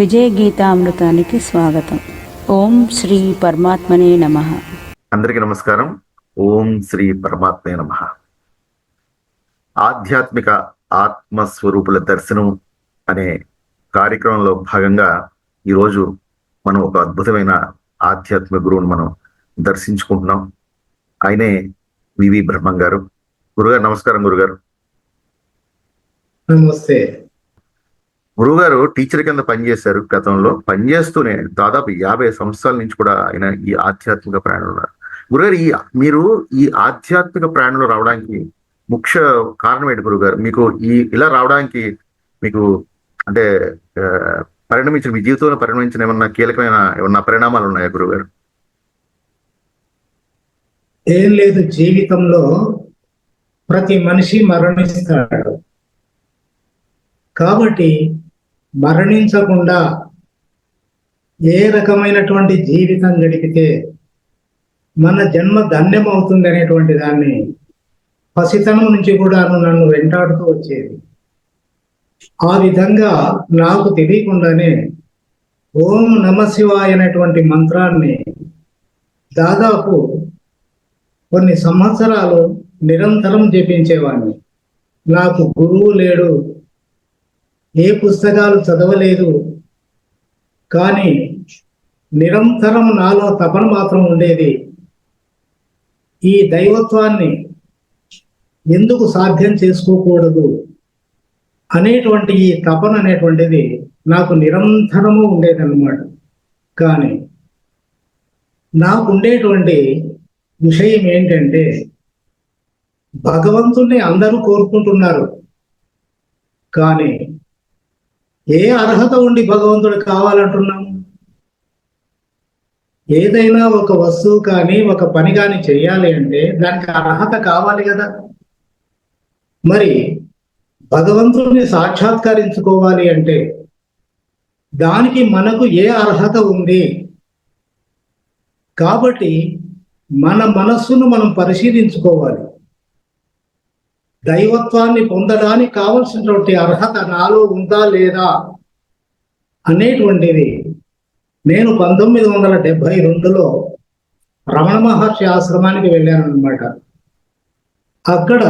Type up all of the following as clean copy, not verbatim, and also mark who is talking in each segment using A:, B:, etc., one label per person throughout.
A: విజయ గీతామృతానికి స్వాగతం. ఓం శ్రీ పరమాత్మనే నమః.
B: అందరికీ నమస్కారం. ఓం శ్రీ పరమాత్మే నమః. ఆధ్యాత్మిక ఆత్మస్వరూపుల దర్శనం అనే కార్యక్రమంలో భాగంగా ఈరోజు మనం ఒక అద్భుతమైన ఆధ్యాత్మిక గురువును మనం దర్శించుకుంటున్నాం. ఆయనే వివి బ్రహ్మం గారు. గురుగారు నమస్కారం. గురుగారు
C: నమస్తే.
B: గురువుగారు టీచర్ కింద పనిచేశారు. గతంలో పనిచేస్తూనే దాదాపు 50 సంవత్సరాల నుంచి కూడా ఆయన ఈ ఆధ్యాత్మిక ప్రయాణంలో ఉన్నారు. గురుగారు మీరు ఈ ఆధ్యాత్మిక ప్రయాణంలో రావడానికి ముఖ్య కారణం ఏంటి గురుగారు? మీకు ఇలా రావడానికి మీకు అంటే పరిణమించిన మీ జీవితంలో పరిణమించిన ఏమన్నా కీలకమైన ఏమన్నా పరిణామాలు ఉన్నాయా గురుగారు?
C: ఏం లేదు, జీవితంలో ప్రతి మనిషి మరణిస్తాడు. కాబట్టి మరణించకుండా ఏ రకమైనటువంటి జీవితం గడిపితే మన జన్మ ధన్యం అవుతుంది అనేటువంటి దాన్ని పసితనం నుంచి కూడా నన్ను వెంటాడుతూ వచ్చేది. ఆ విధంగా నాకు తెలియకుండానే ఓం నమ శివాయ అనేటువంటి మంత్రాన్ని దాదాపు కొన్ని సంవత్సరాలు నిరంతరం జపించేవాడిని. నాకు గురువు లేడు, ఏ పుస్తకాలు చదవలేదు, కానీ నిరంతరం నాలో తపన మాత్రం ఉండేది. ఈ దైవత్వాన్ని ఎందుకు సాధ్యం చేసుకోకూడదు అనేటువంటి ఈ తపన అనేటువంటిది నాకు నిరంతరము ఉండేదన్నమాట. కానీ నాకు ఉండేటువంటి విషయం ఏంటంటే, భగవంతుణ్ణి అందరూ కోరుకుంటున్నారు, కానీ ఏ అర్హత ఉండి భగవంతుడు కావాలంటున్నాము? ఏదైనా ఒక వస్తువు కానీ ఒక పని కానీ చేయాలి అంటే దానికి అర్హత కావాలి కదా. మరి భగవంతుడిని సాక్షాత్కరించుకోవాలి అంటే దానికి మనకు ఏ అర్హత ఉంది? కాబట్టి మన మనస్సును మనం పరిశీలించుకోవాలి. దైవత్వాన్ని పొందడానికి కావలసినటువంటి అర్హత నాలో ఉందా లేదా అనేటువంటిది నేను 1972లో రమణ మహర్షి ఆశ్రమానికి వెళ్ళాను అనమాట. అక్కడ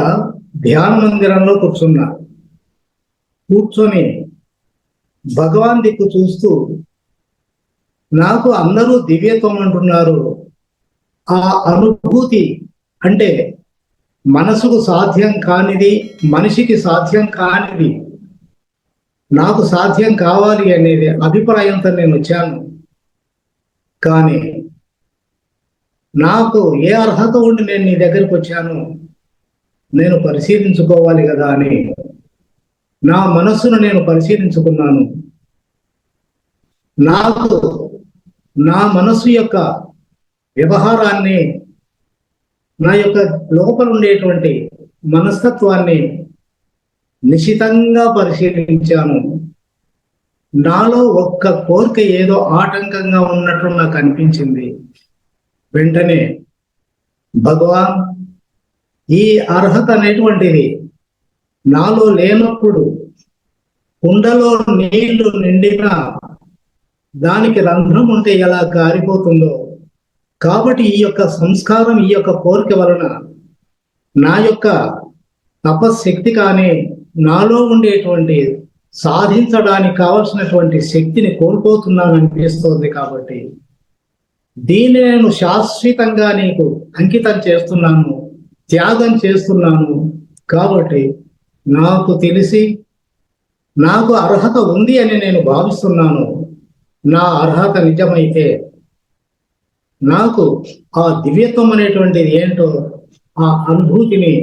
C: ధ్యాన మందిరంలో కూర్చొని భగవాన్ దిక్కు చూస్తూ నాకు అందరూ దివ్యత్వం అంటున్నారు, ఆ అనుభూతి అంటే మనసుకు సాధ్యం కానిది, మనిషికి సాధ్యం కానిది నాకు సాధ్యం కావాలి అనేది అభిప్రాయంతో నేను వచ్చాను. కానీ నాకు ఏ అర్హత ఉండి నేను నీ దగ్గరికి వచ్చాను, నేను పరిశీలించుకోవాలి కదా అని నా మనస్సును నేను పరిశీలించుకున్నాను. నాకు నా మనస్సు యొక్క వ్యవహారాన్ని, నా యొక్క లోపల ఉండేటువంటి మనస్తత్వాన్ని నిశితంగా పరిశీలించాను. నాలో ఒక్క కోరిక ఏదో ఆటంకంగా ఉన్నట్లు నాకు అనిపించింది. వెంటనే భగవాన్, ఈ అర్హత అనేటువంటిది నాలో లేనప్పుడు కుండలో నీళ్లు నిండినా దానికి రంధ్రం ఉంటే ఎలా కారిపోతుందో, కాబట్టి ఈ యొక్క సంస్కారం, ఈ యొక్క కోరిక వలన నా యొక్క తపశక్తి కానీ నాలో ఉండేటువంటి సాధించడానికి కావలసినటువంటి శక్తిని కోల్పోతున్నాను అనిపిస్తోంది. కాబట్టి దీన్ని నేను శాశ్వతంగా నీకు అంకితం చేస్తున్నాను, త్యాగం చేస్తున్నాను. కాబట్టి నాకు తెలిసి నాకు అర్హత ఉంది అని నేను భావిస్తున్నాను. నా అర్హత నిజమైతే నాకు ఆ దివ్యత్వం అనేటువంటిది ఏంటో, ఆ అనుభూతిని,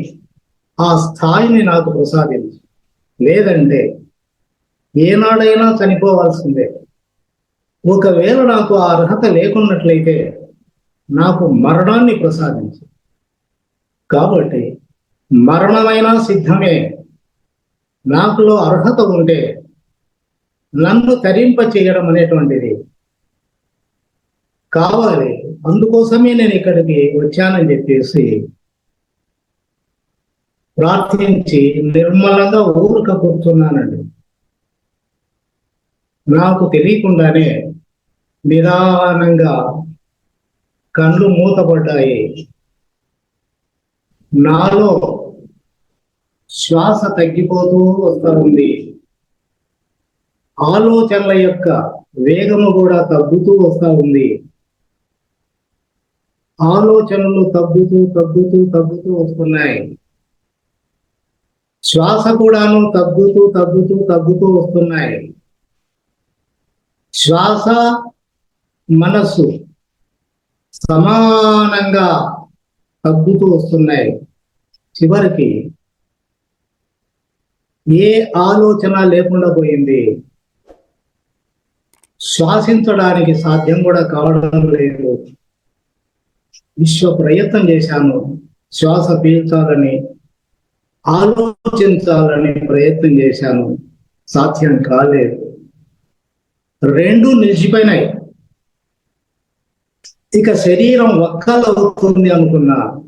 C: ఆ స్థాయిని నాకు ప్రసాదించు. లేదంటే ఏనాడైనా చనిపోవాల్సిందే. ఒకవేళ నాకు ఆ అర్హత లేకున్నట్లయితే నాకు మరణాన్ని ప్రసాదించు. కాబట్టి మరణమైనా సిద్ధమే. నాకులో అర్హత ఉంటే నన్ను తరింప చేయడం అనేటువంటిది కావాలి. అందుకోసమే నేను ఇక్కడికి వచ్చానని చెప్పేసి ప్రార్థించి నిర్మలంగా ఊరుక కూర్చున్నానండి. నాకు తెలియకుండానే నిదానంగా కళ్ళు మూతపడ్డాయి. నాలో శ్వాస తగ్గిపోతూ వస్తూ ఉంది. ఆలోచనల యొక్క వేగము కూడా తగ్గుతూ వస్తూ ఉంది. ఆలోచనలు తగ్గుతూ తగ్గుతూ తగ్గుతూ వస్తున్నాయి. శ్వాస కూడాను తగ్గుతూ తగ్గుతూ తగ్గుతూ వస్తున్నాయి. శ్వాస మనస్సు సమానంగా తగ్గుతూ వస్తున్నాయి. చివరికి ఏ ఆలోచన లేకుండా పోయింది. శ్వాసించడానికి సాధ్యం కూడా కావడం లేదు. విశ్వ ప్రయత్నం చేశాను. శ్వాస పీల్చాలని, ఆలోచించాలని ప్రయత్నం చేశాను. సాధ్యం కాలేదు. రెండు నిలిచిపోయినాయి. ఇక శరీరం వక్కలవుతుంది అనుకున్నా,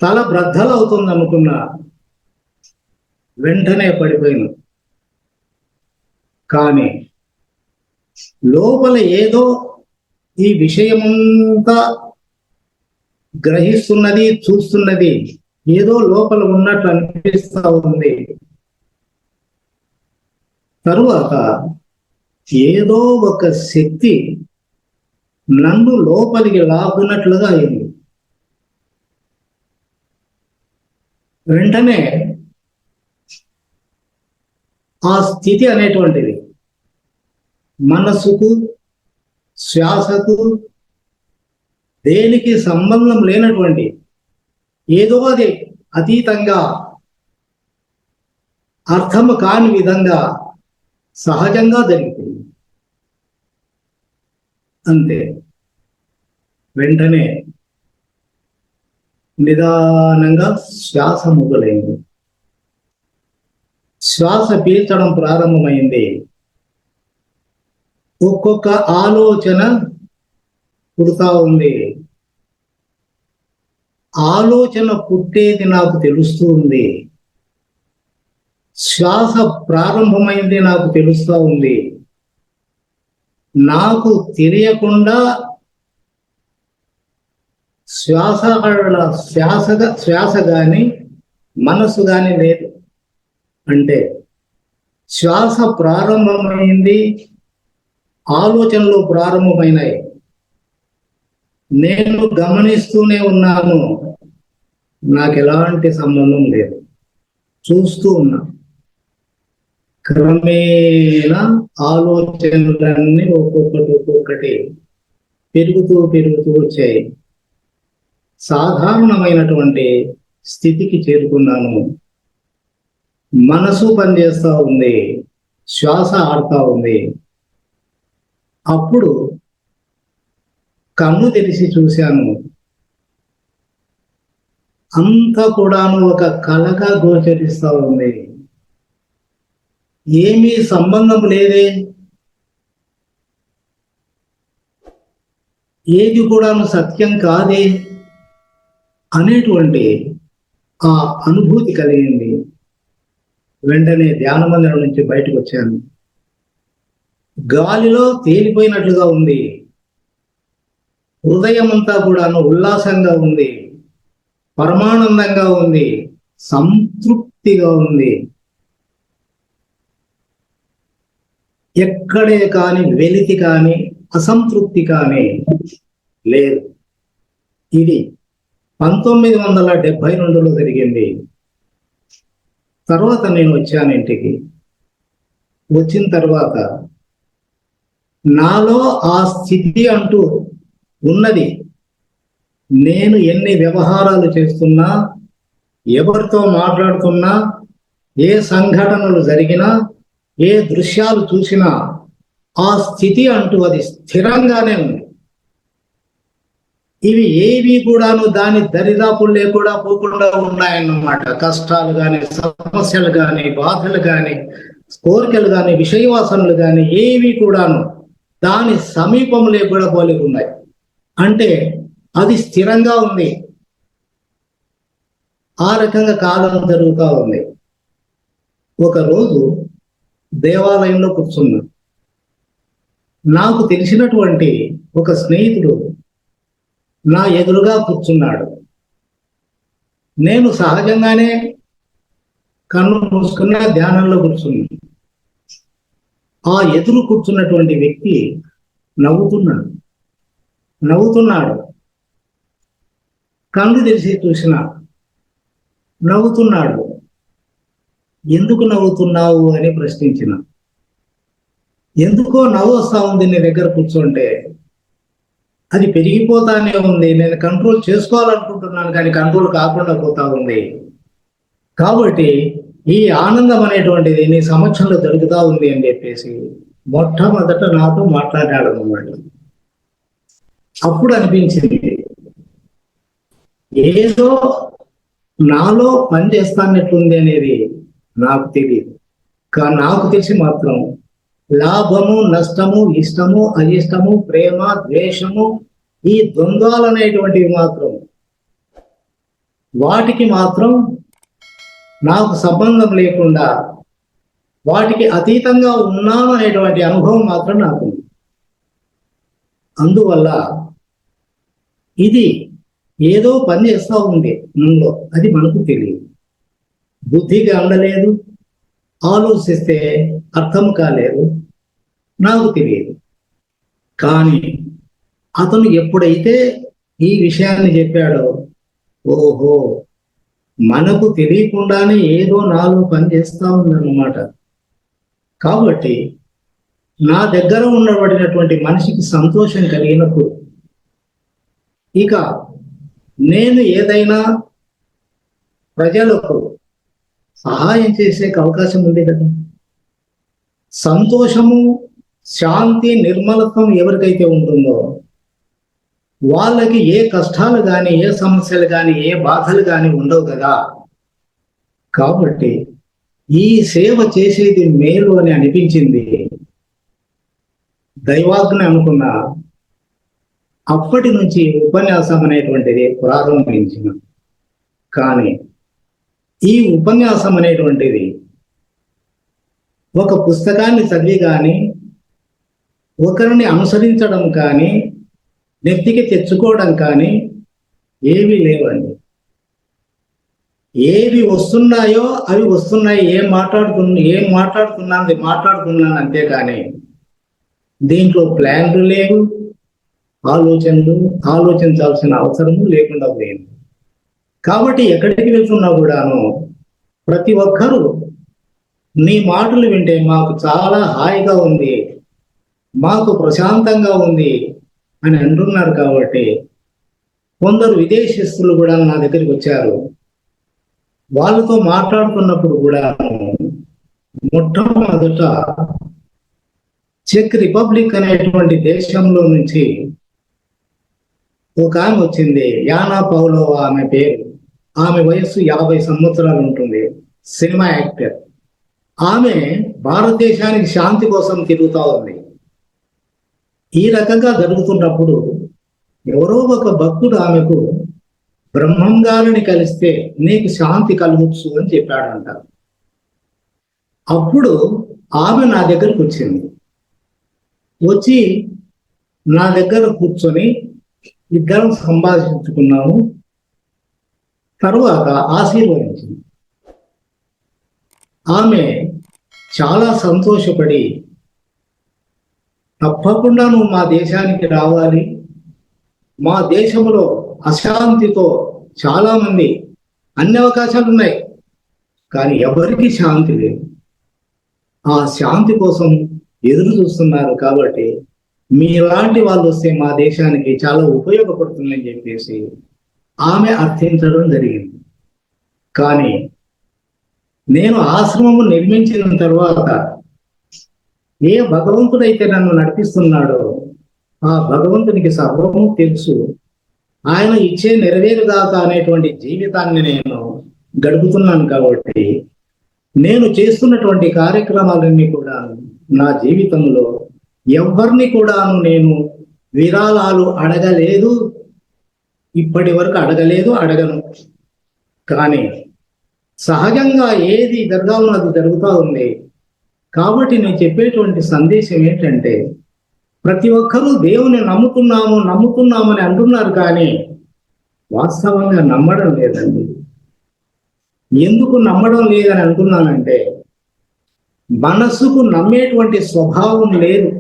C: తల బ్రద్దలవుతుంది అనుకున్నా, వెంటనే పడిపోయాను. కానీ లోపల ఏదో ఈ విషయమంతా గ్రహిస్తున్నది, చూస్తున్నది ఏదో లోపల ఉన్నట్లు అనిపిస్తా ఉంది. తరువాత ఏదో ఒక శక్తి నన్ను లోపలికి లాగున్నట్లుగా అయింది. వెంటనే ఆ స్థితి అనేటువంటిది మనసుకు, శ్వాసకు దేనికి సంబంధం లేనటువంటి ఏదో అది అతీతంగా, అర్థము కాని విధంగా సహజంగా జరిగిపోయింది. అంతే. వెంటనే నిదానంగా శ్వాస మొదలైంది. శ్వాస పీల్చడం ప్రారంభమైంది. ఒక్కొక్క ఆలోచన పుడతా ఉంది. ఆలోచన పుట్టేది నాకు తెలుస్తూ ఉంది. శ్వాస ప్రారంభమైంది నాకు తెలుస్తూ ఉంది. నాకు తెలియకుండా శ్వాస గాని మనసు గాని లేదు. అంటే శ్వాస ప్రారంభమైంది, ఆలోచనలు ప్రారంభమైనాయి. నేను గమనిస్తూనే ఉన్నాను. నాకు ఎలాంటి సంబంధం లేదు. చూస్తూ ఉన్నా. క్రమేణా ఆలోచనలన్నీ ఒక్కొక్కటి పెరుగుతూ వచ్చాయి. సాధారణమైనటువంటి స్థితికి చేరుకున్నాను. మనసు పనిచేస్తూ ఉంది, శ్వాస ఆడుతూ ఉంది. అప్పుడు కన్ను తెరిచి చూశాను. అంతా కూడాను ఒక కళగా గోచరిస్తూ ఉంది. ఏమీ సంబంధం లేదే, ఏది కూడాను సత్యం కాదే అనేటువంటి ఆ అనుభూతి కలిగింది. వెంటనే ధ్యాన మందిరం నుంచి బయటకు వచ్చాను. గాలిలో తేలిపోయినట్లుగా ఉంది. హృదయం అంతా కూడాను ఉల్లాసంగా ఉంది, పరమానందంగా ఉంది, సంతృప్తిగా ఉంది. ఎక్కడే కాని వెలితి కానీ అసంతృప్తి కానీ లేదు. ఇది 1972లో జరిగింది. తర్వాత నేను వచ్చాను ఇంటికి. వచ్చిన తర్వాత నాలో ఆ స్థితి అంటూ ఉన్నది. నేను ఎన్ని వ్యవహారాలు చేస్తున్నా, ఎవరితో మాట్లాడుతున్నా, ఏ సంఘటనలు జరిగినా, ఏ దృశ్యాలు చూసినా ఆ స్థితి అంటూ అది స్థిరంగానే ఉంది. ఇవి ఏవి కూడాను దాని దరిదాపులు లేకుండా పోకుండా ఉన్నాయన్నమాట. కష్టాలు కానీ, సమస్యలు కానీ, బాధలు కానీ, కోరికలు కానీ, విషయవాసనలు కానీ ఏవి కూడాను దాని సమీపం లేకుండా పోలికి ఉన్నాయి. అంటే అది స్థిరంగా ఉంది. ఆ రకంగా కాలం జరుగుతూ ఉంది. ఒకరోజు దేవాలయంలో కూర్చున్నా. నాకు తెలిసినటువంటి ఒక స్నేహితుడు నా ఎదురుగా కూర్చున్నాడు. నేను సహజంగానే కన్ను మూసుకున్న ధ్యానంలో కూర్చుని ఆ ఎదురు కూర్చున్నటువంటి వ్యక్తి నవ్వుతున్నాడు. కళ్ళు తెరిచి చూసిన నవ్వుతున్నాడు. ఎందుకు నవ్వుతున్నావు అని ప్రశ్నించిన. ఎందుకో నవ్వు వస్తా ఉంది నీ దగ్గర కూర్చుంటే, అది పెరిగిపోతానే ఉంది, నేను కంట్రోల్ చేసుకోవాలనుకుంటున్నాను కానీ కంట్రోల్ కాకుండా పోతా ఉంది, కాబట్టి ఈ ఆనందం అనేటువంటిది నీ సమక్షంలో జరుగుతూ ఉంది అని చెప్పేసి మొట్టమొదట నాతో మాట్లాడాడు అన్నమాట. అప్పుడు అనిపించింది ఏదో నాలో పని చేస్తానట్టుంది అనేది నాకు తెలియదు. కానీ నాకు తెలిసి మాత్రం లాభము, నష్టము, ఇష్టము, అయిష్టము, ప్రేమ, ద్వేషము, ఈ ద్వంద్వాలు అనేటువంటివి మాత్రం వాటికి మాత్రం నాకు సంబంధం లేకుండా వాటికి అతీతంగా ఉన్నాను అనేటువంటి అనుభవం మాత్రం నాకు ఉంది. అందువల్ల ఇది ఏదో పని చేస్తూ ఉంది మనలో, అది మనకు తెలియదు, బుద్ధికి అందలేదు, ఆలోచిస్తే అర్థం కాలేదు, నాకు తెలియదు. కానీ అతను ఎప్పుడైతే ఈ విషయాన్ని చెప్పాడో, ఓహో మనకు తెలియకుండానే ఏదో నాలో పని చేస్తూ ఉందన్నమాట. కాబట్టి నా దగ్గర ఉండబడినటువంటి మనిషికి సంతోషం కలిగినప్పుడు ఇక నేను ఏదైనా ప్రజలకు సహాయం చేసే అవకాశం ఉంది కదా. సంతోషము, శాంతి, నిర్మలత్వం ఎవరికైతే ఉంటుందో వాళ్ళకి ఏ కష్టాలు కానీ, ఏ సమస్యలు కానీ, ఏ బాధలు కానీ ఉండవు కదా. కాబట్టి ఈ సేవ చేసేది మేలు అని అనిపించింది, దైవాజ్ఞ అనుకున్నా. అప్పటి నుంచి ఉపన్యాసం అనేటువంటిది ప్రారంభించిన. కానీ ఈ ఉపన్యాసం అనేటువంటిది ఒక పుస్తకాన్ని చదివి కానీ, ఒకరిని అనుసరించడం కానీ, నెత్తికి తెచ్చుకోవడం కానీ ఏమీ లేవండి. ఏవి వస్తున్నాయో అవి వస్తున్నాయి, ఏం మాట్లాడుతున్నాను అంతేకాని దీంట్లో ప్లాన్లు లేవు, ఆలోచించాల్సిన అవసరము లేకుండా పోయింది. కాబట్టి ఎక్కడికి వెళ్తున్నా కూడాను ప్రతి ఒక్కరూ నీ మాటలు వింటే మాకు చాలా హాయిగా ఉంది, మాకు ప్రశాంతంగా ఉంది అని అంటున్నారు. కాబట్టి కొందరు విదేశీస్తులు కూడా నా దగ్గరికి వచ్చారు. వాళ్ళతో మాట్లాడుతున్నప్పుడు కూడా మొట్టమొదట చెక్ రిపబ్లిక్ అనేటువంటి దేశంలో నుంచి ఒక ఆమె వచ్చింది, యానా పౌలోవా ఆమె పేరు. ఆమె వయస్సు 50 సంవత్సరాలు ఉంటుంది, సినిమా యాక్టర్. ఆమె భారతదేశానికి శాంతి కోసం తిరుగుతూ ఉంది. ఈ రకంగా జరుగుతున్నప్పుడు ఎవరో ఒక భక్తుడు ఆమెకు బ్రహ్మం గారిని కలిస్తే నీకు శాంతి కలగొచ్చు అని చెప్పాడంట. అప్పుడు ఆమె నా దగ్గరకు వచ్చింది. వచ్చి నా దగ్గర కూర్చొని ఇద్దరం సంభాషించుకున్నాము. తరువాత ఆశీర్వదించింది. ఆమె చాలా సంతోషపడి, తప్పకుండా నువ్వు మా దేశానికి రావాలి, మా దేశంలో అశాంతితో చాలా మంది, అన్ని అవకాశాలు ఉన్నాయి కానీ ఎవరికి శాంతి లేదు, ఆ శాంతి కోసం ఎదురు చూస్తున్నారు. కాబట్టి మీలాంటి వాళ్ళు వస్తే మా దేశానికి చాలా ఉపయోగపడుతుందని చెప్పేసి ఆమె అర్థించడం జరిగింది. కానీ నేను ఆశ్రమము నిర్మించిన తర్వాత ఏ భగవంతుడైతే నన్ను నడిపిస్తున్నాడో ఆ భగవంతునికి సర్వము తెలుసు, ఆయన ఇచ్చే నెరవేరుగాక అనేటువంటి జీవితాన్ని నేను గడుపుతున్నాను. కాబట్టి నేను చేస్తున్నటువంటి కార్యక్రమాలన్నీ కూడా నా జీవితంలో ఎవరిని కూడాను నేను విరాళాలు అడగలేదు, ఇప్పటి వరకు అడగను. కానీ సహజంగా ఏది జరగాలో అది జరుగుతూ ఉంది. కాబట్టి నేను చెప్పేటువంటి సందేశం ఏంటంటే, ప్రతి ఒక్కరూ దేవుని నమ్ముతున్నామని అంటున్నారు, కానీ వాస్తవంగా నమ్మడం లేదండి. ఎందుకు నమ్మడం లేదని అంటున్నానంటే, మనస్సుకు నమ్మేటువంటి స్వభావం లేదు.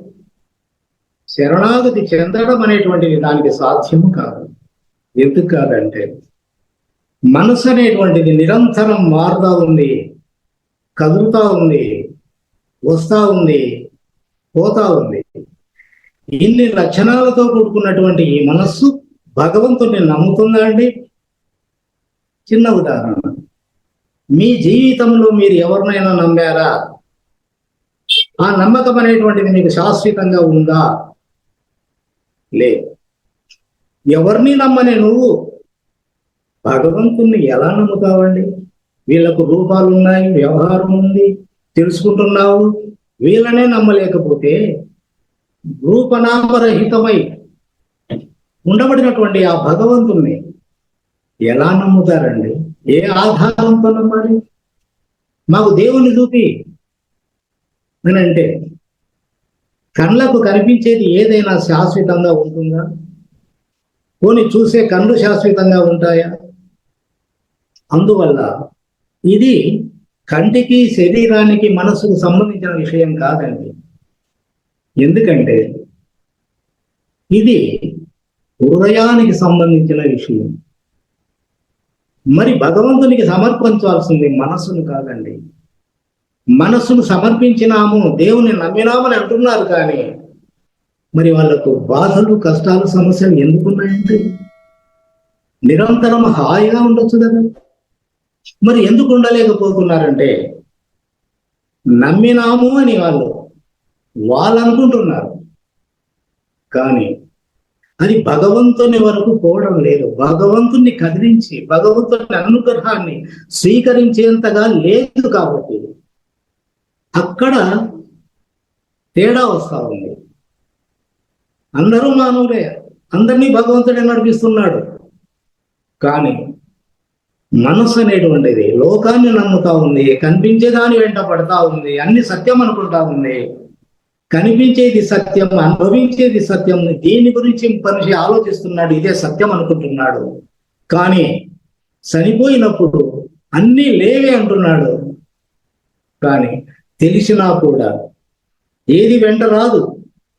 C: శరణాగతి చెందడం అనేటువంటిది దానికి సాధ్యము కాదు. ఎందుకు కాదంటే, మనసు అనేటువంటిది నిరంతరం మారుతా ఉంది, కదులుతా ఉంది, వస్తా ఉంది, పోతా ఉంది. ఇన్ని లక్షణాలతో కూడుకున్నటువంటి ఈ మనస్సు భగవంతుడిని నమ్ముతుందా అండి? చిన్న ఉదాహరణ, మీ జీవితంలో మీరు ఎవరినైనా నమ్మారా? ఆ నమ్మకం అనేటువంటిది మీకు శాశ్వతంగా ఉందా? లేదు. ఎవరిని నమ్మనే నువ్వు భగవంతుణ్ణి ఎలా నమ్ముతావండి? వీళ్ళకు రూపాలు ఉన్నాయి, వ్యవహారం ఉంది, తెలుసుకుంటున్నావు. వీళ్ళనే నమ్మలేకపోతే రూపనామరహితమై ఉండబడినటువంటి ఆ భగవంతుణ్ణి ఎలా నమ్ముతారండి? ఏ ఆధారంతో నమ్మాలి? మాకు దేవుని చూపి అని అంటే, కళ్ళకు కనిపించేది ఏదైనా శాశ్వతంగా ఉంటుందా? పోనీ చూసే కళ్ళు శాశ్వతంగా ఉంటాయా? అందువల్ల ఇది కంటికి, శరీరానికి, మనసుకు సంబంధించిన విషయం కాదండి. ఎందుకంటే ఇది హృదయానికి సంబంధించిన విషయం. మరి భగవంతునికి సమర్పించాల్సింది మనస్సును కాదండి. మనస్సును సమర్పించినాము, దేవుని నమ్మినామని అంటున్నారు, కానీ మరి వాళ్ళకు బాధలు, కష్టాలు, సమస్యలు ఎందుకున్నాయండి? నిరంతరం హాయిగా ఉండొచ్చు కదా. మరి ఎందుకు ఉండలేకపోతున్నారంటే, నమ్మినాము అని వాళ్ళు అనుకుంటున్నారు, కానీ అది భగవంతుని వరకు పోవడం లేదు. భగవంతుని కదిలించి భగవంతుని అనుగ్రహాన్ని స్వీకరించేంతగా లేదు. కాబట్టి అక్కడ తేడా వస్తా ఉంది. అందరూ మానవులే, అందరినీ భగవంతుడే నడిపిస్తున్నాడు, కానీ మనసు అనేటువంటిది లోకాన్ని నమ్ముతా ఉంది, కనిపించేదాని వెంట పడతా ఉంది, అన్ని సత్యం అనుకుంటా ఉంది. కనిపించేది సత్యం, అనుభవించేది సత్యం, దీని గురించి మనిషి ఆలోచిస్తున్నాడు, ఇదే సత్యం అనుకుంటున్నాడు. కానీ చనిపోయినప్పుడు అన్నీ లేవే అంటున్నాడు. కానీ తెలిసినా కూడా ఏది వెంట రాదు,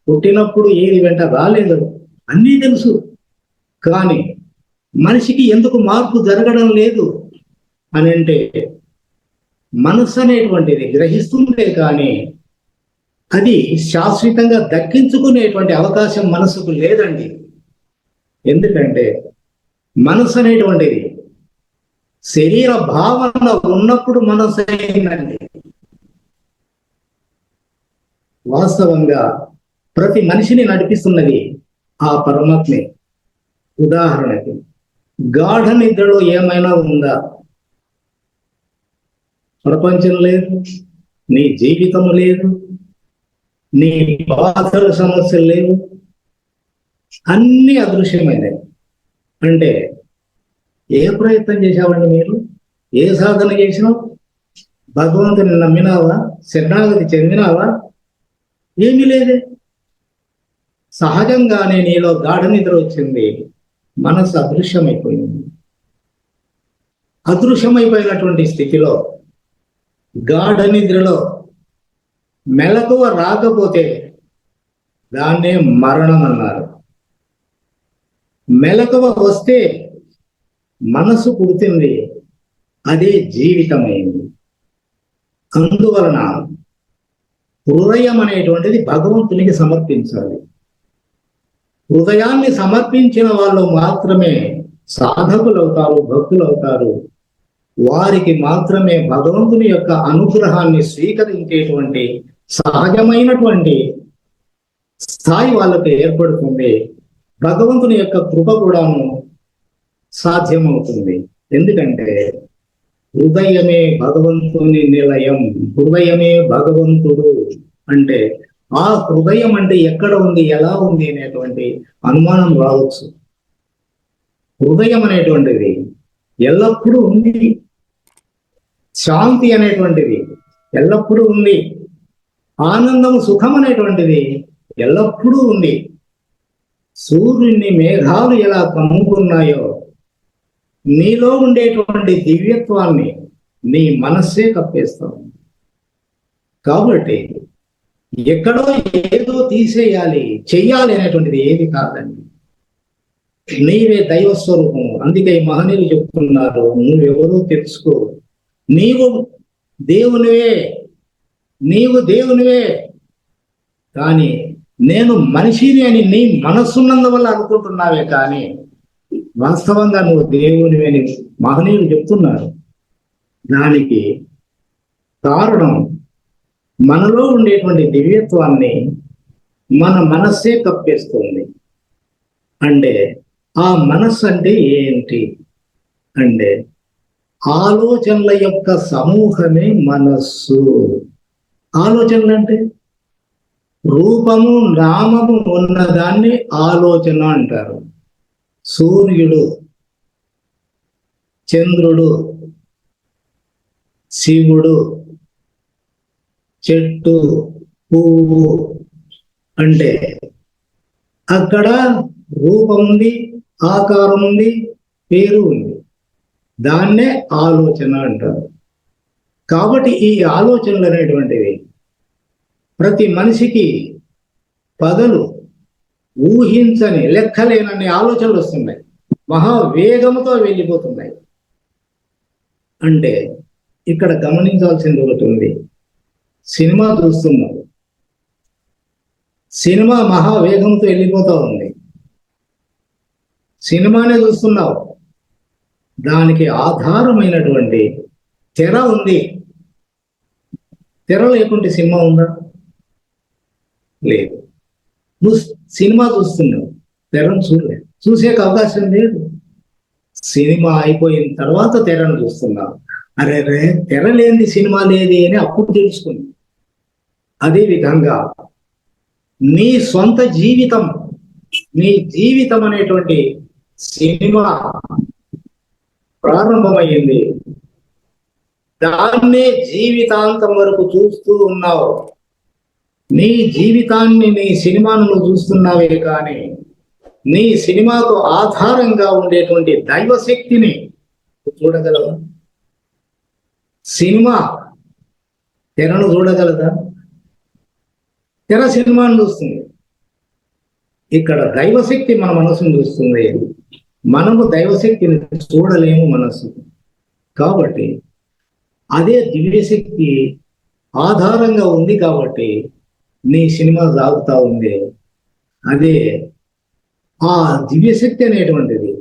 C: పుట్టినప్పుడు ఏది వెంట రాలేదు, అన్నీ తెలుసు. కానీ మనిషికి ఎందుకు మార్పు జరగడం లేదు అని అంటే, మనసు అనేటువంటిది గ్రహిస్తుందే కానీ అది శాశ్వతంగా దక్కించుకునేటువంటి అవకాశం మనసుకు లేదండి. ఎందుకంటే మనసు అనేటువంటిది శరీర భావన ఉన్నప్పుడు మనసు అయిందండి. వాస్తవంగా ప్రతి మనిషిని నడిపిస్తున్నది ఆ పరమాత్మే. ఉదాహరణకి గాఢ నిద్రలో ఏమైనా ఉందా? ప్రపంచం లేదు, నీ జీవితం లేదు, నీ బాధల సమస్యలు లేవు, అన్ని అదృశ్యమైనవి. అంటే ఏ ప్రయత్నం చేశావండి మీరు? ఏ సాధన చేసినావు? భగవంతుని నమ్మినావా? శరణాగతి చెందినావా? ఏమీ లేదే. సహజంగానే నీలో గాఢ నిద్ర వచ్చింది, మనసు అదృశ్యమైపోయింది. అదృశ్యమైపోయినటువంటి స్థితిలో, గాఢ నిద్రలో మెలకువ రాకపోతే దాన్నే మరణం అన్నారు. మెలకువ వస్తే మనసు పుడుతుంది, అదే జీవితమైంది. అందువలన హృదయం అనేటువంటిది భగవంతునికి సమర్పించాలి. హృదయాన్ని సమర్పించిన వాళ్ళు మాత్రమే సాధకులు అవుతారు, భక్తులు అవుతారు. వారికి మాత్రమే భగవంతుని యొక్క అనుగ్రహాన్ని స్వీకరించేటువంటి సహజమైనటువంటి స్థాయి వాళ్ళకు ఏర్పడుతుంది. భగవంతుని యొక్క కృప కూడాను సాధ్యమవుతుంది. ఎందుకంటే హృదయమే భగవంతుని నిలయం, హృదయమే భగవంతుడు. అంటే ఆ హృదయం అంటే ఎక్కడ ఉంది, ఎలా ఉంది అనేటువంటి అనుమానం రావచ్చు. హృదయం అనేటువంటిది ఎల్లప్పుడూ ఉంది, శాంతి అనేటువంటిది ఎల్లప్పుడూ ఉంది, ఆనందం, సుఖం అనేటువంటిది ఎల్లప్పుడూ ఉంది. సూర్యుని మేఘాలు ఎలా కమ్ముకున్నాయో నీలో ఉండేటువంటి దివ్యత్వాన్ని నీ మనస్సే కప్పేస్తావు. కాబట్టి ఎక్కడో ఏదో తీసేయాలి, చెయ్యాలి అనేటువంటిది ఏది కాదండి. నీవే దైవ స్వరూపము. అందుకే మహనీయులు చెప్తున్నారు, నువ్వెవరో తెలుసుకో, నీవు దేవునివే, నీవు దేవునివే. కానీ నేను మనిషిని అని నీ మనస్సున్నందువల్ల అనుకుంటున్నావే, కానీ వాస్తవంగా నువ్వు దేవునివే అని మహనీయులు చెప్తున్నారు. దానికి కారణం మనలో ఉండేటువంటి దివ్యత్వాన్ని మన మనస్సే కప్పేస్తుంది. అంటే ఆ మనస్సు అంటే ఏంటి అంటే ఆలోచనల యొక్క సమూహమే మనస్సు. ఆలోచనలు అంటే రూపము నామము ఉన్నదాన్ని ఆలోచన అంటారు. సూర్యుడు, చంద్రుడు, శివుడు, చెట్టు, పువ్వు అంటే అక్కడ రూపం ఉంది, ఆకారం ఉంది, పేరు ఉంది. దాన్నే ఆలోచన అంటారు. కాబట్టి ఈ ఆలోచనలు అనేటువంటివి ప్రతి మనిషికి పగలు ఊహించని లెక్కలేనన్ని ఆలోచనలు వస్తున్నాయి, మహావేగంతో వెళ్ళిపోతున్నాయి. అంటే ఇక్కడ గమనించాల్సింది ఒకటి ఉంది. సినిమా చూస్తున్నావు, సినిమా మహావేగంతో వెళ్ళిపోతా ఉంది, సినిమానే చూస్తున్నావు. దానికి ఆధారమైనటువంటి తెర ఉంది. తెర లేకుంటే సినిమా ఉందా? లేదు. నువ్వు సినిమా చూస్తున్నావు, తెరను చూడలేదు, చూసే అవకాశం లేదు. సినిమా అయిపోయిన తర్వాత తెరను చూస్తున్నావు. అరే రే, తెర లేని సినిమా లేది అని అప్పుడు తెలుసుకుంది. అదే విధంగా నీ సొంత జీవితం, నీ జీవితం అనేటువంటి సినిమా ప్రారంభమైంది. దాన్నే జీవితాంతం వరకు చూస్తూ ఉన్నావు. నీ జీవితాన్ని, నీ సినిమాను నువ్వు చూస్తున్నావే, కానీ నీ సినిమాకు ఆధారంగా ఉండేటువంటి దైవశక్తిని చూడగలవా? సినిమా తెరను చూడగలదా? తెర సినిమాను చూస్తుంది. ఇక్కడ దైవశక్తి మన మనసును చూస్తుంది. మనము దైవశక్తిని చూడలేము మనసు. కాబట్టి అదే దివ్యశక్తి ఆధారంగా ఉంది. కాబట్టి నీ సినిమా సాగుతా ఉంది. అదే ఆ దివ్యశక్తి అనేటువంటిది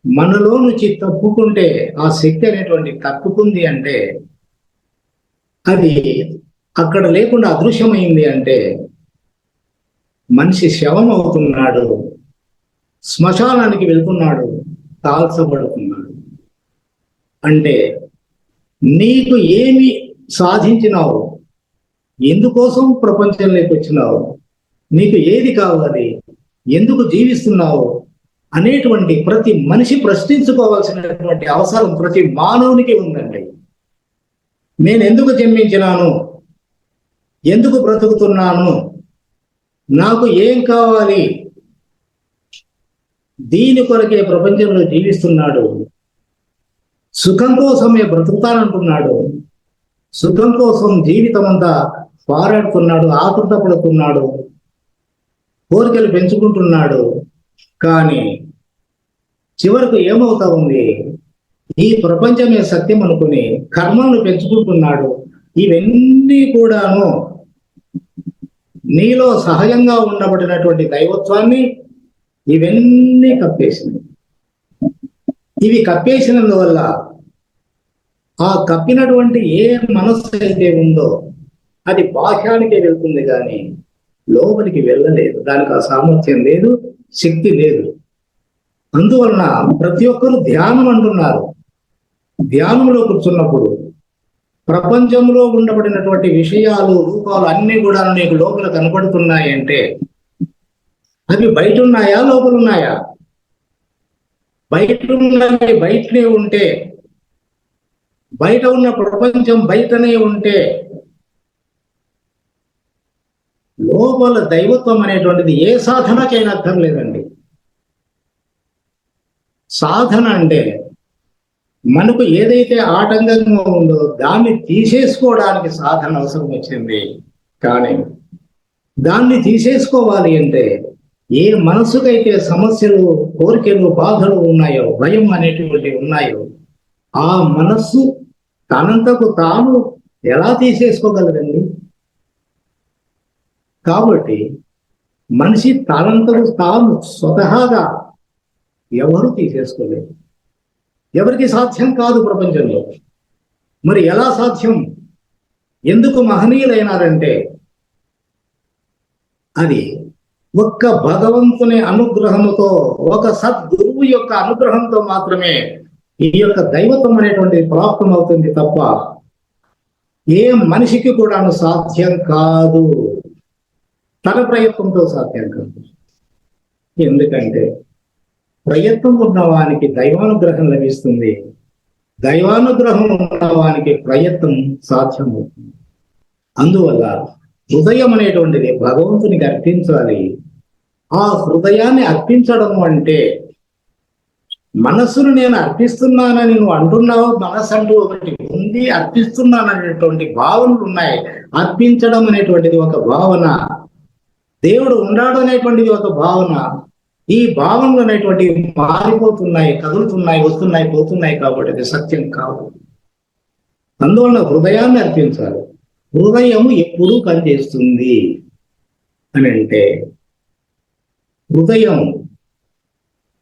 C: మనలో నుంచి తప్పుకుంటే, ఆ శక్తి అనేటువంటి తప్పుకుంది అంటే, అది అక్కడ లేకుండా అదృశ్యమైంది అంటే మనిషి శవం అవుతున్నాడు, శ్మశానానికి వెళ్తున్నాడు, కాల్చబడుతున్నాడు. అంటే నీకు ఏమి సాధించినావు, ఎందుకోసం ప్రపంచంలోకి వచ్చినావు, నీకు ఏది కావాలి, ఎందుకు జీవిస్తున్నావు అనేటువంటి ప్రతి మనిషి ప్రశ్నించుకోవాల్సినటువంటి అవసరం ప్రతి మానవునికి ఉందండి. నేను ఎందుకు జన్మించినాను, ఎందుకు బ్రతుకుతున్నాను, నాకు ఏం కావాలి, దీని కొరకే ప్రపంచంలో జీవిస్తున్నాడు. సుఖం కోసమే బ్రతుకుతానంటున్నాడు, సుఖం కోసం జీవితం అంతా పోరాడుతున్నాడు, ఆతృత పడుతున్నాడు, కోరికలు పెంచుకుంటున్నాడు. కానీ చివరకు ఏమవుతా ఉంది, ఈ ప్రపంచమే సత్యం అనుకుని కర్మలను పెంచుకుంటున్నాడు. ఇవన్నీ కూడాను నీలో సహజంగా ఉండబడినటువంటి దైవత్వాన్ని ఇవన్నీ కప్పేసింది. ఇవి కప్పేసినందువల్ల ఆ కప్పినటువంటి ఏ మనస్సు అయితే ఉందో అది బాహ్యానికే వెళ్తుంది, కానీ లోపలికి వెళ్ళలేదు. దానికి ఆ సామర్థ్యం లేదు, శక్తి లేదు. అందువలన ప్రతి ఒక్కరూ ధ్యానం అంటున్నారు. ధ్యానంలో కూర్చున్నప్పుడు ప్రపంచంలో ఉండబడినటువంటి విషయాలు, రూపాలు అన్ని కూడా నీకు లోపల కనపడుతున్నాయి అంటే అవి బయట ఉన్నాయా, లోపల ఉన్నాయా? బయట ఉన్నవి బయటనే ఉంటే, బయట ఉన్న ప్రపంచం బయటనే ఉంటే లోపల దైవత్వం అనేటువంటిది ఏ సాధనకైనా అర్థం లేదండి. సాధన అంటే మనకు ఏదైతే ఆటంకంగా ఉందో దాన్ని తీసేసుకోవడానికి సాధన అవసరం వచ్చింది. కానీ దాన్ని తీసేసుకోవాలి అంటే ఏ మనసుకైతే సమస్యలు, కోరికలు, బాధలు ఉన్నాయో, భయం అనేటువంటి ఉన్నాయో, ఆ మనస్సు తనంతకు తాను ఎలా తీసేసుకోగలదండి? కాబట్టి మనిషి తనంతకు తాను స్వతహాగా ఎవరు తీసేసుకోలేరు. ఎవరికి సాధ్యం కాదు ప్రపంచంలో. మరి ఎలా సాధ్యం? ఎందుకు మహనీయులైనారంటే అది ఒక్క భగవంతుని అనుగ్రహముతో, ఒక సద్గురువు యొక్క అనుగ్రహంతో మాత్రమే ఈ యొక్క దైవత్వం అనేటువంటి ప్రాప్తం అవుతుంది తప్ప ఏ మనిషికి కూడా సాధ్యం కాదు. తన ప్రయత్నంతో సాధ్యం కాదు. ఎందుకంటే ప్రయత్నం ఉన్నవానికి దైవానుగ్రహం లభిస్తుంది, దైవానుగ్రహం ఉన్నవానికి ప్రయత్నం సాధ్యమవుతుంది. అందువల్ల హృదయం అనేటువంటిది భగవంతునికి అర్పించాలి. ఆ హృదయాన్ని అర్పించడం అంటే మనస్సును నేను అర్పిస్తున్నానని నువ్వు అంటున్నావు, మనస్సు అంటూ ఒకటి ఉంది, అర్పిస్తున్నాననేటువంటి భావనలు ఉన్నాయి. అర్పించడం అనేటువంటిది ఒక భావన, దేవుడు ఉన్నాడు అనేటువంటిది ఒక భావన. ఈ భావనలు అనేటువంటివి మారిపోతున్నాయి, కదులుతున్నాయి, వస్తున్నాయి, పోతున్నాయి. కాబట్టి అది సత్యం కాదు. అందువలన హృదయాన్ని అర్పించాలి. హృదయము ఎప్పుడూ పనిచేస్తుంది అని అంటే హృదయం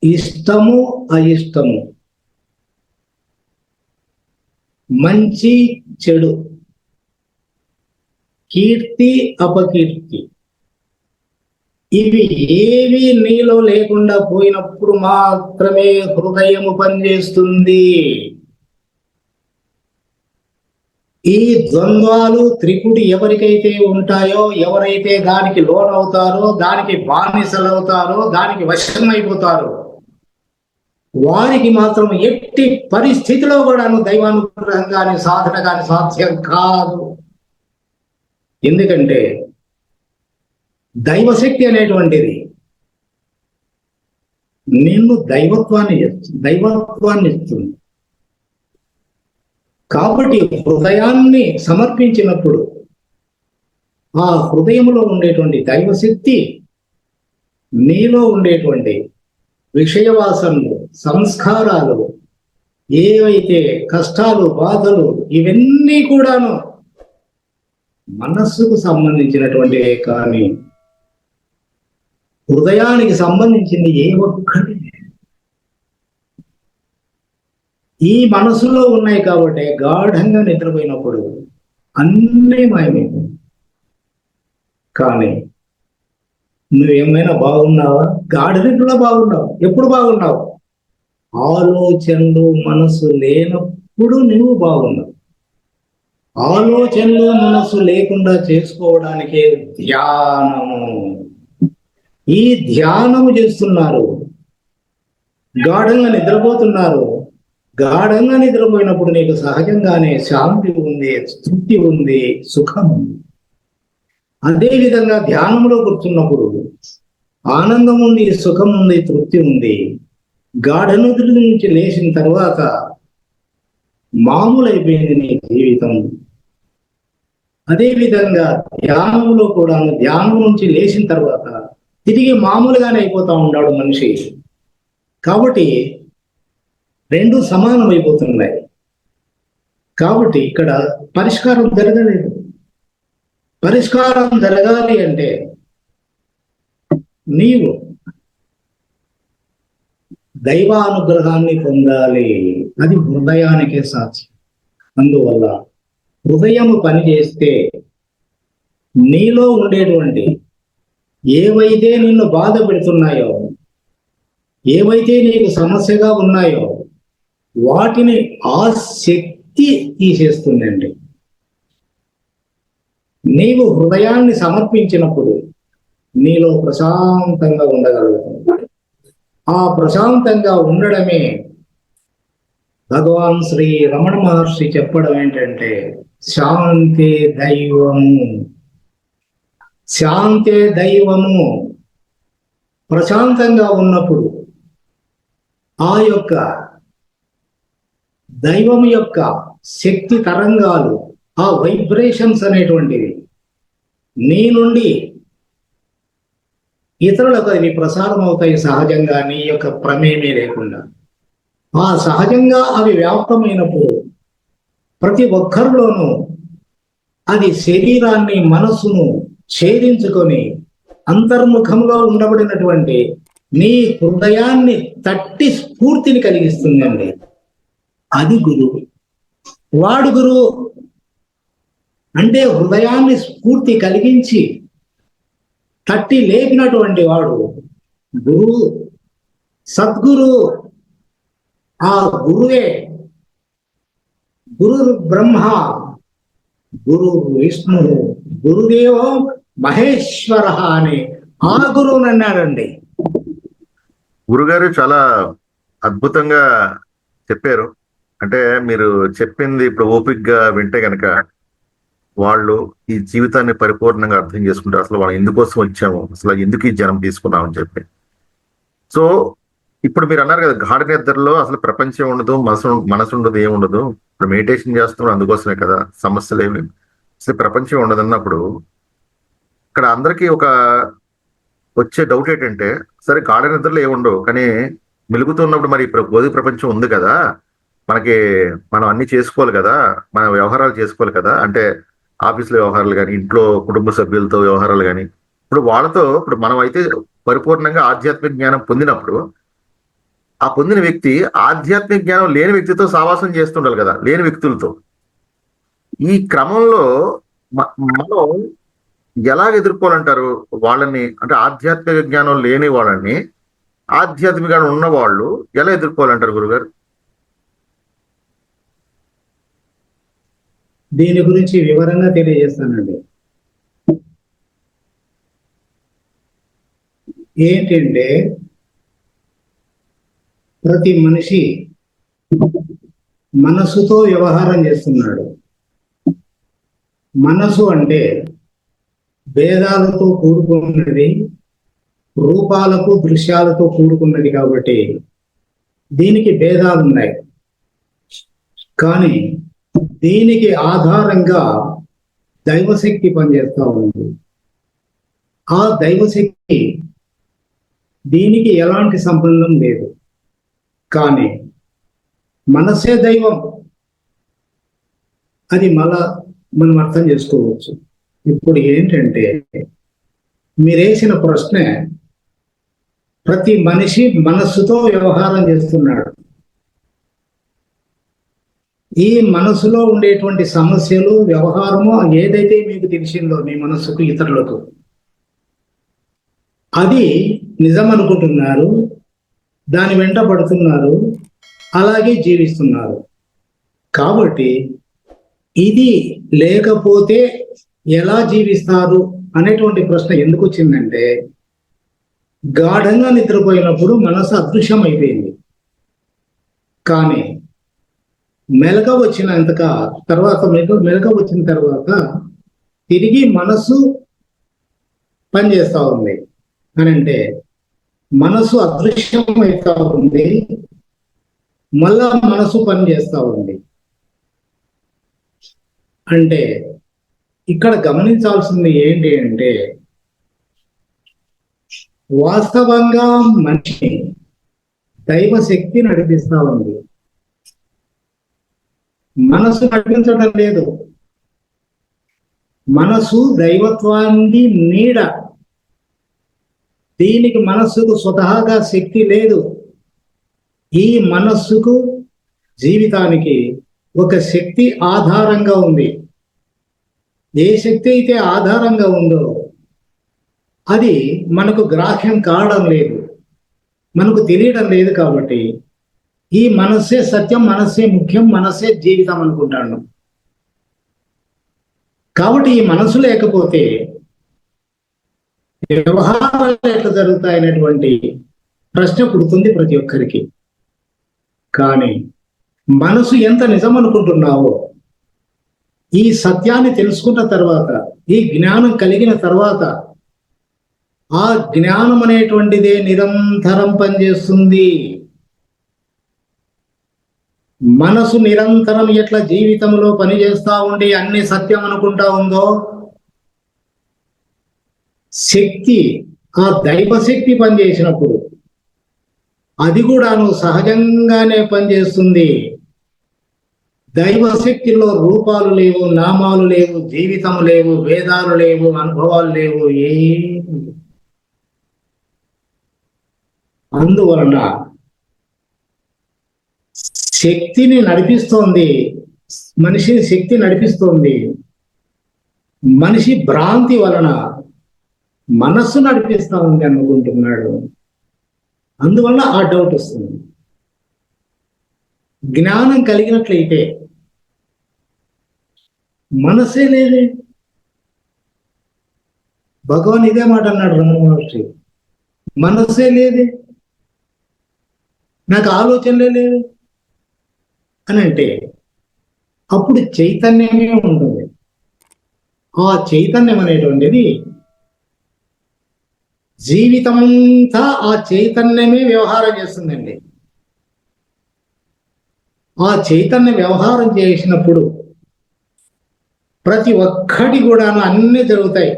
C: ఇష్టము అయిష్టము, మంచి చెడు, కీర్తి అపకీర్తి, ఇవి ఏవి నీలో లేకుండా పోయినప్పుడు మాత్రమే హృదయము పనిచేస్తుంది. ఈ ద్వంద్వాలు, త్రిపుడి ఎవరికైతే ఉంటాయో, ఎవరైతే దానికి లోనవుతారో, దానికి బానిసలవుతారో, దానికి వశమైపోతారో, వారికి మాత్రం ఎట్టి పరిస్థితిలో కూడాను దైవానుగ్రహం కానీ సాధన కానీ సాధ్యం కాదు. ఎందుకంటే దైవశక్తి అనేటువంటిది నిన్ను దైవత్వాన్ని ఇస్తుంది. కాబట్టి హృదయాన్ని సమర్పించినప్పుడు ఆ హృదయంలో ఉండేటువంటి దైవశక్తి నీలో ఉండేటువంటి విషయవాసనలు, సంస్కారాలు, ఏవైతే కష్టాలు, బాధలు, ఇవన్నీ కూడాను మనస్సుకు సంబంధించినటువంటివే కానీ హృదయానికి సంబంధించింది ఏ ఒక్కటి ఈ మనసులో ఉన్నాయి. కాబట్టి గాఢంగా నిద్రపోయినప్పుడు అన్నీ మాయమైపోయింది. కానీ నువ్వేమైనా బాగున్నావా? గాఢ నిద్రలో బాగున్నావు. ఎప్పుడు బాగున్నావు? ఆలోచనలు మనసు లేనప్పుడు నువ్వు బాగున్నావు. ఆలోచనలు మనసు లేకుండా చేసుకోవడానికే ధ్యానము. ఈ ధ్యానము చేస్తున్నారు, గాఢంగా నిద్రపోతున్నారు. గాఢంగా నిద్రపోయినప్పుడు నీకు సహజంగానే శాంతి ఉంది, తృప్తి ఉంది, సుఖం ఉంది. అదేవిధంగా ధ్యానంలో కూర్చున్నప్పుడు ఆనందం ఉంది, సుఖం ఉంది, తృప్తి ఉంది. గాఢ నిద్ర నుంచి లేచిన తర్వాత మామూలైపోయింది నీ జీవితం. అదేవిధంగా ధ్యానంలో కూడా ధ్యానం నుంచి లేచిన తర్వాత తిరిగి మామూలుగానే అయిపోతా ఉన్నాడు మనిషి. కాబట్టి రెండు సమానమైపోతున్నాయి. కాబట్టి ఇక్కడ పరిష్కారం జరగలేదు. పరిష్కారం జరగాలి అంటే నీవు దైవానుగ్రహాన్ని పొందాలి. అది హృదయానికే సాధ్యం. అందువల్ల హృదయము పనిచేస్తే నీలో ఉండేటువంటి ఏవైతే నిన్ను బాధ పెడుతున్నాయో, ఏవైతే నీకు సమస్యగా ఉన్నాయో వాటిని ఆ శక్తి తీసేస్తుందండి. నీవు హృదయాన్ని సమర్పించినప్పుడు నీలో ప్రశాంతంగా ఉండగలుగుతావు. ఆ ప్రశాంతంగా ఉండడమే భగవాన్ శ్రీ రమణ మహర్షి చెప్పడం ఏంటంటే శాంతి దైవము. శాంతే దైవము. ప్రశాంతంగా ఉన్నప్పుడు ఆ యొక్క దైవం యొక్క శక్తి తరంగాలు, ఆ వైబ్రేషన్స్ అనేటువంటివి నీ నుండి ఇతరులకు అవి ప్రసారం అవుతాయి సహజంగా, నీ యొక్క ప్రమేయమే లేకుండా. ఆ సహజంగా అవి వ్యాప్తమైనప్పుడు ప్రతి ఒక్కరిలోనూ అది శరీరాన్ని, మనస్సును ఛేదించుకొని అంతర్ముఖంలో ఉండబడినటువంటి నీ హృదయాన్ని తట్టి స్ఫూర్తిని కలిగిస్తుందండి. అది గురువు. వాడు గురువు అంటే హృదయాన్ని స్ఫూర్తి కలిగించి తట్టి లేపినటువంటి వాడు గురువు, సద్గురు. ఆ గురువే గురు బ్రహ్మ, గురు విష్ణు, గురుదేవో మహేశ్వర అని ఆ గురువుని అన్నాడండి.
B: గురుగారు చాలా అద్భుతంగా చెప్పారు. అంటే మీరు చెప్పింది ఇప్పుడు ఓపికగా వింటే గనక వాళ్ళు ఈ జీవితాన్ని పరిపూర్ణంగా అర్థం చేసుకుంటారు. అసలు వాళ్ళు ఎందుకోసం వచ్చాము, అసలు ఎందుకు ఈ జన్మ తీసుకున్నామని చెప్పి. సో ఇప్పుడు మీరు అన్నారు కదా, గాఢ నిద్రలో అసలు ప్రపంచం ఉండదు, మనసు ఉండదు, ఏముండదు. ఇప్పుడు మెడిటేషన్ చేస్తున్నాడు అందుకోసమే కదా, సమస్యలు ఏమి, అసలు ప్రపంచం ఉండదు అన్నప్పుడు ఇక్కడ అందరికీ ఒక వచ్చే డౌట్ ఏంటంటే, సరే గాఢ నిద్రలో ఏముండవు, కానీ మెలుగుతున్నప్పుడు మరి ఇప్పుడు భౌతిక ప్రపంచం ఉంది కదా, మనకి మనం అన్ని చేసుకోవాలి కదా, మన వ్యవహారాలు చేసుకోవాలి కదా, అంటే ఆఫీసులో వ్యవహారాలు కానీ, ఇంట్లో కుటుంబ సభ్యులతో వ్యవహారాలు కానీ, ఇప్పుడు వాళ్ళతో ఇప్పుడు మనం అయితే పరిపూర్ణంగా ఆధ్యాత్మిక జ్ఞానం పొందినప్పుడు ఆ పొందిన వ్యక్తి ఆధ్యాత్మిక జ్ఞానం లేని వ్యక్తితో సావాసం చేస్తుండాలి కదా, లేని వ్యక్తులతో. ఈ క్రమంలో మనం ఎలాగ ఎదుర్కోవాలంటారు వాళ్ళని? అంటే ఆధ్యాత్మిక జ్ఞానం లేని వాళ్ళని ఆధ్యాత్మిక జ్ఞానం ఉన్న వాళ్ళు ఎలా ఎదుర్కోవాలంటారు గురుగారు?
C: దీని గురించి వివరంగా తెలియజేస్తానండి. ఏంటంటే ప్రతి మనిషి మనసుతో వ్యవహారం చేస్తున్నాడు. మనసు అంటే భేదాలతో కూడుకున్నది, రూపాలకు దృశ్యాలతో కూడుకున్నది. కాబట్టి దీనికి భేదాలు ఉన్నాయి. కానీ దీనికి ఆధారంగా దైవశక్తి పనిచేస్తూ ఉంది. ఆ దైవశక్తి దీనికి ఎలాంటి సంబంధం లేదు. కానీ మనసే దైవం, అది మనం అర్థం చేసుకోవచ్చు. ఇప్పుడు ఏంటంటే మీరేసిన ప్రశ్న, ప్రతి మనిషి మనస్సుతో వ్యవహారం చేస్తున్నాడు. ఈ మనసులో ఉండేటువంటి సమస్యలు, వ్యవహారము ఏదైతే మీకు తెలిసిందో మీ మనస్సుకు, ఇతరులకు, అది నిజం అనుకుంటున్నారు, దాని వెంట పడుతున్నారు, అలాగే జీవిస్తున్నారు. కాబట్టి ఇది లేకపోతే ఎలా జీవిస్తారు అనేటువంటి ప్రశ్న ఎందుకు వచ్చిందంటే, గాఢంగా నిద్రపోయినప్పుడు మనసు అదృశ్యం అయిపోయింది. కానీ మెలక వచ్చినంతగా తర్వాత మెలక వచ్చిన తర్వాత తిరిగి మనసు పనిచేస్తూ ఉంది. అని అంటే మనసు అదృశ్యం అవుతా ఉంది, మళ్ళా మనసు పనిచేస్తూ ఉంది. అంటే ఇక్కడ గమనించాల్సింది ఏంటి అంటే, వాస్తవంగా మనిషి దైవశక్తి నడిపిస్తా ఉంది, మనసు నడిపించడం లేదు. మనసు దైవత్వాన్ని నీడ. దీనికి మనస్సుకు స్వతహాగా శక్తి లేదు. ఈ మనస్సుకు, జీవితానికి ఒక శక్తి ఆధారంగా ఉంది. ఏ శక్తి అయితే ఆధారంగా ఉందో అది మనకు గ్రాహ్యం కావడం లేదు, మనకు తెలియడం లేదు. కాబట్టి ఈ మనస్సే సత్యం, మనస్సే ముఖ్యం, మనస్సే జీవితం అనుకుంటాను. కాబట్టి ఈ మనసు లేకపోతే వ్యవహారాలు ఎట్లా జరుగుతాయనేటువంటి ప్రశ్న పుడుతుంది ప్రతి ఒక్కరికి. కానీ మనసు ఎంత నిజం అనుకుంటున్నావో ఈ సత్యాన్ని తెలుసుకున్న తర్వాత, ఈ జ్ఞానం కలిగిన తర్వాత, ఆ జ్ఞానం అనేటువంటిదే నిరంతరం పనిచేస్తుంది. మనసు నిరంతరం ఎట్లా జీవితంలో పనిచేస్తా ఉండి అన్ని సత్యం అనుకుంటా ఉందో, శక్తి, ఆ దైవశక్తి పనిచేసినప్పుడు అది కూడాను సహజంగానే పనిచేస్తుంది. దైవశక్తిలో రూపాలు లేవు, నామాలు లేవు, జీవితం లేవు, వేదాలు లేవు, అనుభవాలు లేవు, అందువలన శక్తిని నడిపిస్తోంది, మనిషిని శక్తి నడిపిస్తోంది. మనిషి భ్రాంతి వలన మనస్సు నడిపిస్తా ఉంది అనుకుంటున్నాడు. అందువల్ల ఆ డౌట్ వస్తుంది. జ్ఞానం కలిగినట్లయితే మనసే లేదే. భగవాన్ ఇదే మాట అన్నాడు రమణ మహర్షి, మనసే లేదే, నాకు ఆలోచనలే లేదు అని అంటే అప్పుడు చైతన్యమే ఉంటుంది. ఆ చైతన్యం అనేటువంటిది జీవితమంతా ఆ చైతన్యమే వ్యవహారం చేస్తుందండి. ఆ చైతన్య వ్యవహారం చేసినప్పుడు ప్రతి ఒక్కటి కూడా అన్నీ జరుగుతాయి.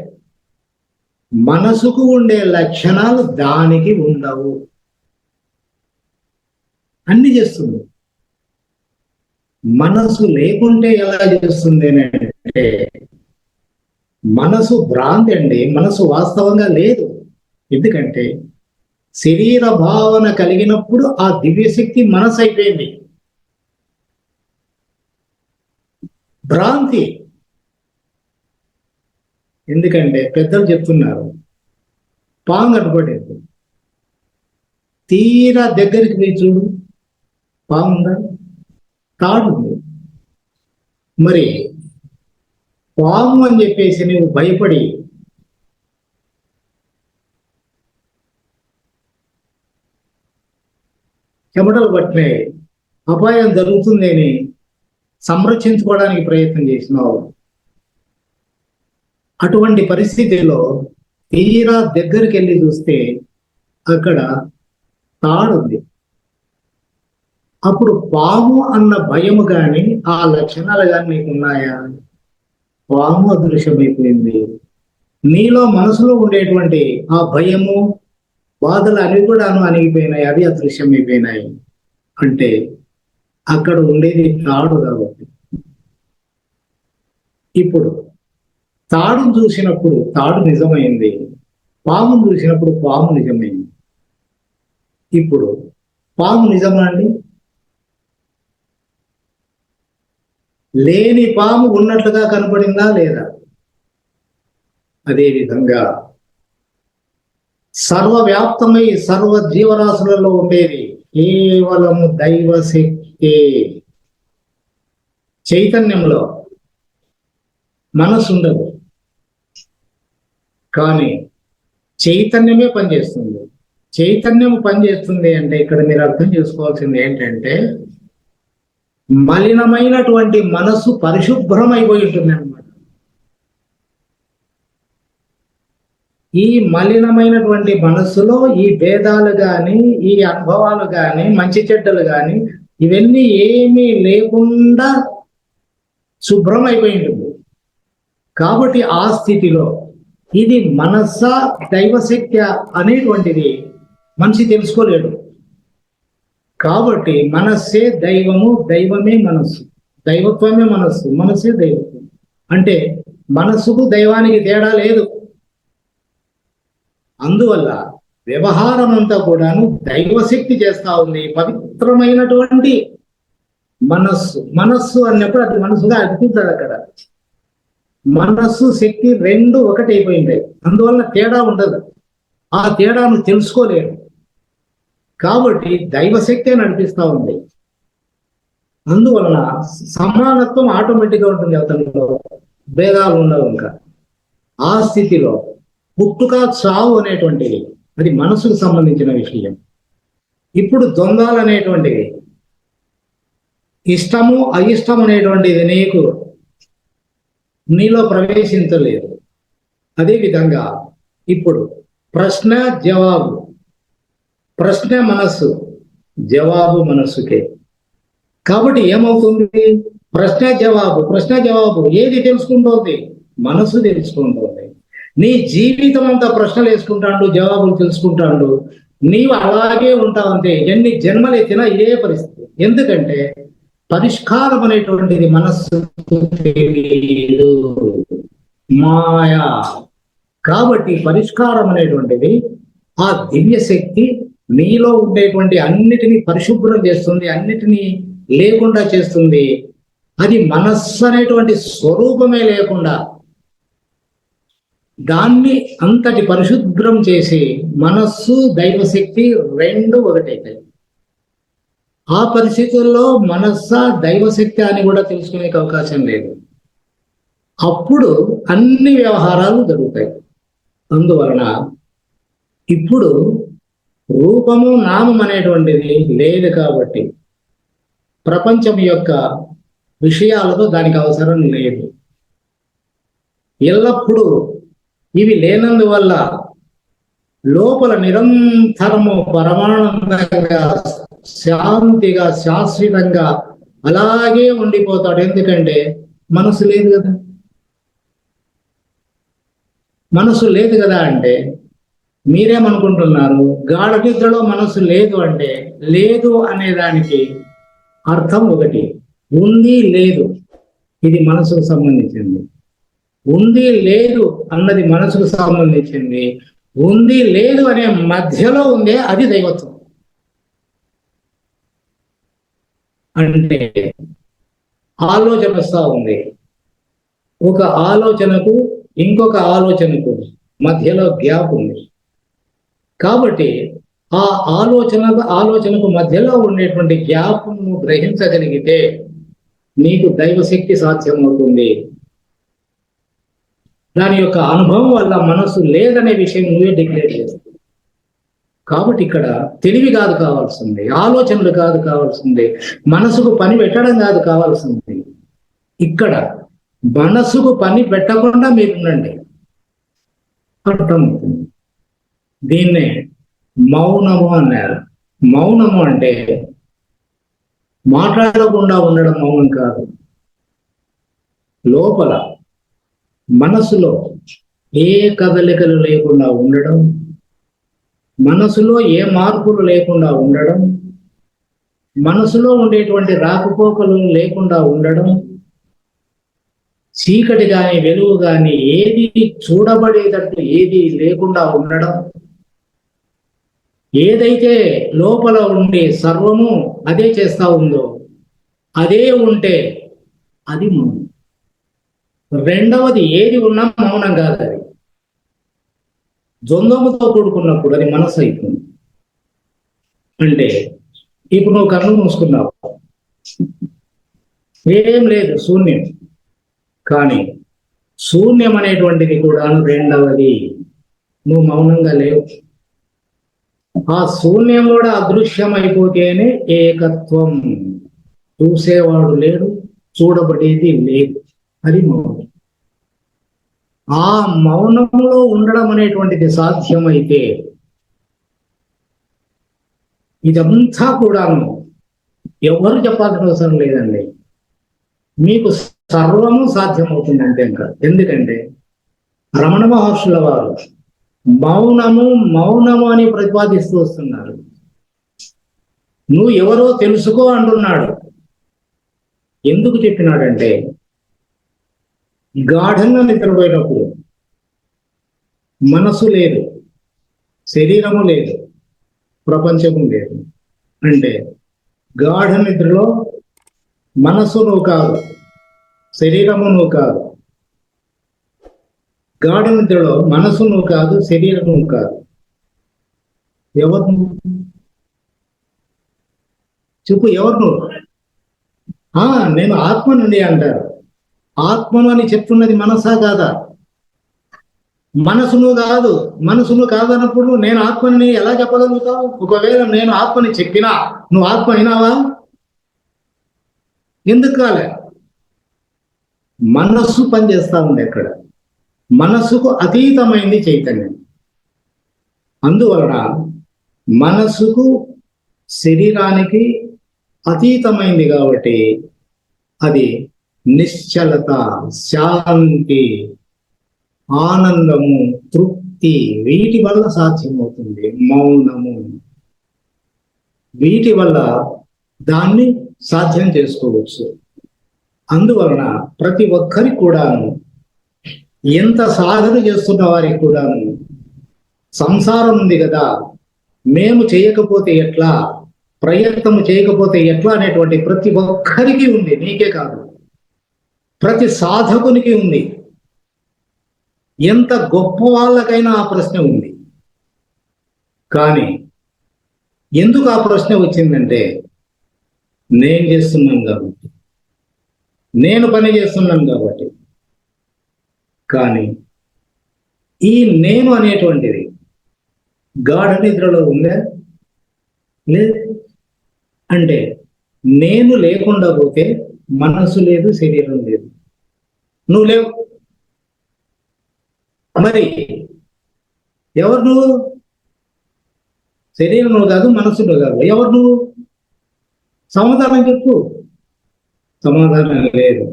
C: మనసుకు ఉండే లక్షణాలు దానికి ఉండవు, అన్ని చేస్తుంది. మనసు లేకుంటే ఎలా చేస్తుంది అంటే మనసు భ్రాంతి అండి. మనసు వాస్తవంగా లేదు. ఎందుకంటే శరీర భావన కలిగినప్పుడు ఆ దివ్యశక్తి మనసు అయిపోయింది. భ్రాంతి. ఎందుకంటే పెద్దలు చెప్తున్నారు, పాము కనపడేది, తీరా దగ్గరికి పోయి చూడు, పాము ఉందా? తాడు ఉంది. మరి పాము అని చెప్పేసి నువ్వు భయపడి చెమటలు పట్టినాయి, అపాయం జరుగుతుందని సంరక్షించుకోవడానికి ప్రయత్నం చేసినావు. అటువంటి పరిస్థితిలో తీరా దగ్గరికి వెళ్ళి చూస్తే అక్కడ తాడుంది. అప్పుడు పాము అన్న భయము కానీ ఆ లక్షణాలు కానీ నీకు ఉన్నాయా? పాము అదృశ్యమైపోయింది. నీలో మనసులో ఉండేటువంటి ఆ భయము, బాధలు అవి కూడాను అణిగిపోయినాయి, అవి అదృశ్యమైపోయినాయి. అంటే అక్కడ ఉండేది తాడు కాబట్టి. ఇప్పుడు తాడును చూసినప్పుడు తాడు నిజమైంది, పామును చూసినప్పుడు పాము నిజమైంది. ఇప్పుడు పాము నిజమా అండి? లేని పాము ఉన్నట్లుగా కనపడిందా లేదా? అదేవిధంగా సర్వవ్యాప్తమై సర్వ జీవరాశులలో ఉండేది కేవలము దైవశక్తి. చైతన్యంలో మనసు ఉండదు, కానీ చైతన్యమే పనిచేస్తుంది. చైతన్యం పనిచేస్తుంది అంటే ఇక్కడ మీరు అర్థం చేసుకోవాల్సింది ఏంటంటే మలినమైనటువంటి మనసు పరిశుభ్రమైపోయి ఉంటుంది అన్నమాట. ఈ మలినమైనటువంటి మనస్సులో ఈ భేదాలు కానీ, ఈ అనుభవాలు కానీ, మంచి చెడ్డలు కానీ ఇవన్నీ ఏమీ లేకుండా శుభ్రమైపోయి ఉంటుంది. కాబట్టి ఆ స్థితిలో ఇది మనస్స దైవశక్తి అనేటువంటిది మనిషి తెలుసుకోలేడు. కాబట్టి మనస్సే దైవము, దైవమే మనస్సు, దైవత్వమే మనస్సు, మనస్సే దైవత్వం. అంటే మనస్సుకు దైవానికి తేడా లేదు. అందువల్ల వ్యవహారం అంతా కూడాను దైవశక్తి చేస్తా ఉంది. పవిత్రమైనటువంటి మనస్సు, మనస్సు అన్నప్పుడు అది మనసుగా అనిపిస్తుంది. అక్కడ మనస్సు శక్తి రెండు ఒకటైపోయింది. అందువల్ల తేడా ఉండదు. ఆ తేడాను తెలుసుకోలేరు. కాబట్టి దైవశక్తే నడిపిస్తా ఉంది. అందువలన సమానత్వం ఆటోమేటిక్గా ఉంటుంది. అతనిలో భేదాలు ఉండవు. ఇంకా ఆ స్థితిలో పుట్టుక చావు అనేటువంటిది అది మనసుకు సంబంధించిన విషయం. ఇప్పుడు ద్వంద్వాలు అనేటువంటివి, ఇష్టము అయిష్టం అనేటువంటిది నీకు నీలో ప్రవేశించలేదు. అదేవిధంగా ఇప్పుడు ప్రశ్న జవాబు, ప్రశ్న మనస్సు, జవాబు మనస్సుకే. కాబట్టి ఏమవుతుంది? ప్రశ్న జవాబు ఏది తెలుసుకుంటోంది? మనస్సు తెలుసుకుంటోంది. నీ జీవితం అంతా ప్రశ్నలు వేసుకుంటాడు, జవాబులు తెలుసుకుంటాడు, నీవు అలాగే ఉంటావంతే. ఎన్ని జన్మలు ఎత్తినా ఇదే పరిస్థితి. ఎందుకంటే పరిష్కారం అనేటువంటిది మనస్సు తెలియదు, మాయా. కాబట్టి పరిష్కారం అనేటువంటిది ఆ దివ్య శక్తి నీలో ఉండేటువంటి అన్నిటినీ పరిశుభ్రం చేస్తుంది, అన్నిటినీ లేకుండా చేస్తుంది. అది మనస్సు అనేటువంటి స్వరూపమే లేకుండా దాన్ని అంతటి పరిశుభ్రం చేసి మనస్సు దైవశక్తి రెండు ఒకటైతాయి. ఆ పరిస్థితుల్లో మనస్స దైవశక్తి అని కూడా తెలుసుకునే అవకాశం లేదు. అప్పుడు అన్ని వ్యవహారాలు జరుగుతాయి. అందువలన ఇప్పుడు రూపము నామం అనేటువంటిది లేదు కాబట్టి ప్రపంచం యొక్క విషయాలతో దానికి అవసరం లేదు. ఎల్లప్పుడూ ఇవి లేనందువల్ల లోపల నిరంతరము పరమానందంగా శాంతిగా శాశ్వతంగా అలాగే ఉండిపోతాడు. ఎందుకంటే మనసు లేదు కదా. మనసు లేదు కదా అంటే మీరేమనుకుంటున్నారు? గాఢ నిద్రలో మనసు లేదు అంటే లేదు అనే దానికి అర్థం ఒకటి, ఉంది లేదు ఇది మనసుకు సంబంధించింది. ఉంది లేదు అన్నది మనసుకు సంబంధించింది. ఉంది లేదు అనే మధ్యలో ఉందే అది దైవత్వం. అంటే ఆలోచన వస్తూ ఉంది, ఒక ఆలోచనకు ఇంకొక మధ్యలో గ్యాప్ ఉంది. కాబట్టి ఆ ఆలోచనకు మధ్యలో ఉండేటువంటి గ్యాప్ను గ్రహించగలిగితే నీకు దైవశక్తి సాధ్యమవుతుంది. దాని యొక్క అనుభవం వల్ల మనసు లేదనే విషయం నువ్వే డిక్లేర్ చేస్తావు. కాబట్టి ఇక్కడ తెలివి కాదు కావాల్సింది, ఆలోచనలు కాదు కావాల్సింది, మనసుకు పని పెట్టడం కాదు కావాల్సింది. ఇక్కడ మనసుకు పని పెట్టకుండా మీరు ఉండండి, అర్థమవుతుంది. దీన్నే మౌనము అన్నారు. మౌనము అంటే మాట్లాడకుండా ఉండడం మౌనం కాదు. లోపల మనసులో ఏ కదలికలు లేకుండా ఉండడం, మనసులో ఏ మార్పులు లేకుండా ఉండడం, మనసులో ఉండేటువంటి రాకపోకలు లేకుండా ఉండడం, చీకటి కానీ వెలుగు కానీ ఏది చూడబడేటట్టు ఏది లేకుండా ఉండడం, ఏదైతే లోపల ఉండే సర్వము అదే చేస్తా ఉందో అదే ఉంటే అది మౌనం. రెండవది ఏది ఉన్నా మౌనం కాదు, అది ద్వంద్వముతో కూడుకున్నప్పుడు అది మనసు అయిపోయింది. అంటే ఇప్పుడు నువ్వు కన్ను మూసుకున్నావు, ఏం లేదు, శూన్యం. కానీ శూన్యం అనేటువంటిది కూడా రెండవది, నువ్వు మౌనంగా లేవు. ఆ శూన్యం కూడా అదృశ్యమైపోతేనే ఏకత్వం. చూసేవాడు లేడు, చూడబడేది లేదు, అది మౌనం. ఆ మౌనంలో ఉండడం అనేటువంటిది సాధ్యమైతే ఇదంతా కూడాను ఎవరు చెప్పాల్సిన అవసరం లేదండి, మీకు సర్వము సాధ్యమవుతుంది అంతే. ఇంకా ఎందుకంటే రమణ మహర్షుల వారు మౌనము అని ప్రతిపాదిస్తూ వస్తున్నారు. నువ్వు ఎవరో తెలుసుకో అంటున్నాడు. ఎందుకు చెప్పినాడంటే గాఢంగా నిద్రపోయినప్పుడు మనసు లేదు, శరీరము లేదు, ప్రపంచము లేదు. అంటే గాఢ నిద్రలో మనసు నువ్వు కాదు, శరీరము నువ్వు కాదు. గాఢ నిద్రలో మనసు నువ్వు కాదు, శరీరం నువ్వు కాదు. ఎవరు నువ్వు? చెప్పు, ఎవరు నువ్వు? నేను ఆత్మ నుండి అంటారు. ఆత్మను అని చెప్తున్నది మనసా కాదా? మనసును కాదు. మనసును కాదన్నప్పుడు నేను ఆత్మని ఎలా చెప్పగలుగుతావు? ఒకవేళ నేను ఆత్మని చెప్పినా నువ్వు ఆత్మ అయినావా? ఎందుకు కాలే? మనస్సు పనిచేస్తా ఉంది అక్కడ. మనస్సుకు అతీతమైంది చైతన్యం. అందువలన మనస్సుకు శరీరానికి అతీతమైంది కాబట్టి అది నిశ్చలత, శాంతి, ఆనందము, తృప్తి వీటి వల్ల సాధ్యమవుతుంది. మౌనము వీటి వల్ల దాన్ని సాధ్యం చేసుకోవచ్చు. అందువలన ప్రతి ఒక్కరి కూడాను, ఎంత సాధన చేస్తున్న వారికి కూడాను సంసారం ఉంది కదా, మేము చేయకపోతే ఎట్లా, ప్రయత్నం చేయకపోతే ఎట్లా అనేటువంటి ప్రతి ఒక్కరికి ఉంది. నీకే కాదు, ప్రతి సాధకునికి ఉంది. ఎంత గొప్ప వాళ్ళకైనా ఆ ప్రశ్న ఉంది. కానీ ఎందుకు ఆ ప్రశ్న వచ్చిందంటే, నేను చేస్తున్నాను కాబట్టి, నేను పని చేస్తున్నాను కాబట్టి. కానీ ఈ నేను అనేటువంటిది గాఢ నిద్రలో ఉందా? లేదు. అంటే నేను లేకుండా పోతే మనసు లేదు, శరీరం లేదు, నువ్వు లేవు. మరి ఎవరు నువ్వు? శరీరం నువ్వు కాదు, మనసు నువ్వు కాదు. ఎవరు నువ్వు? సమాధానం చెప్పు. సమాధానం లేదు.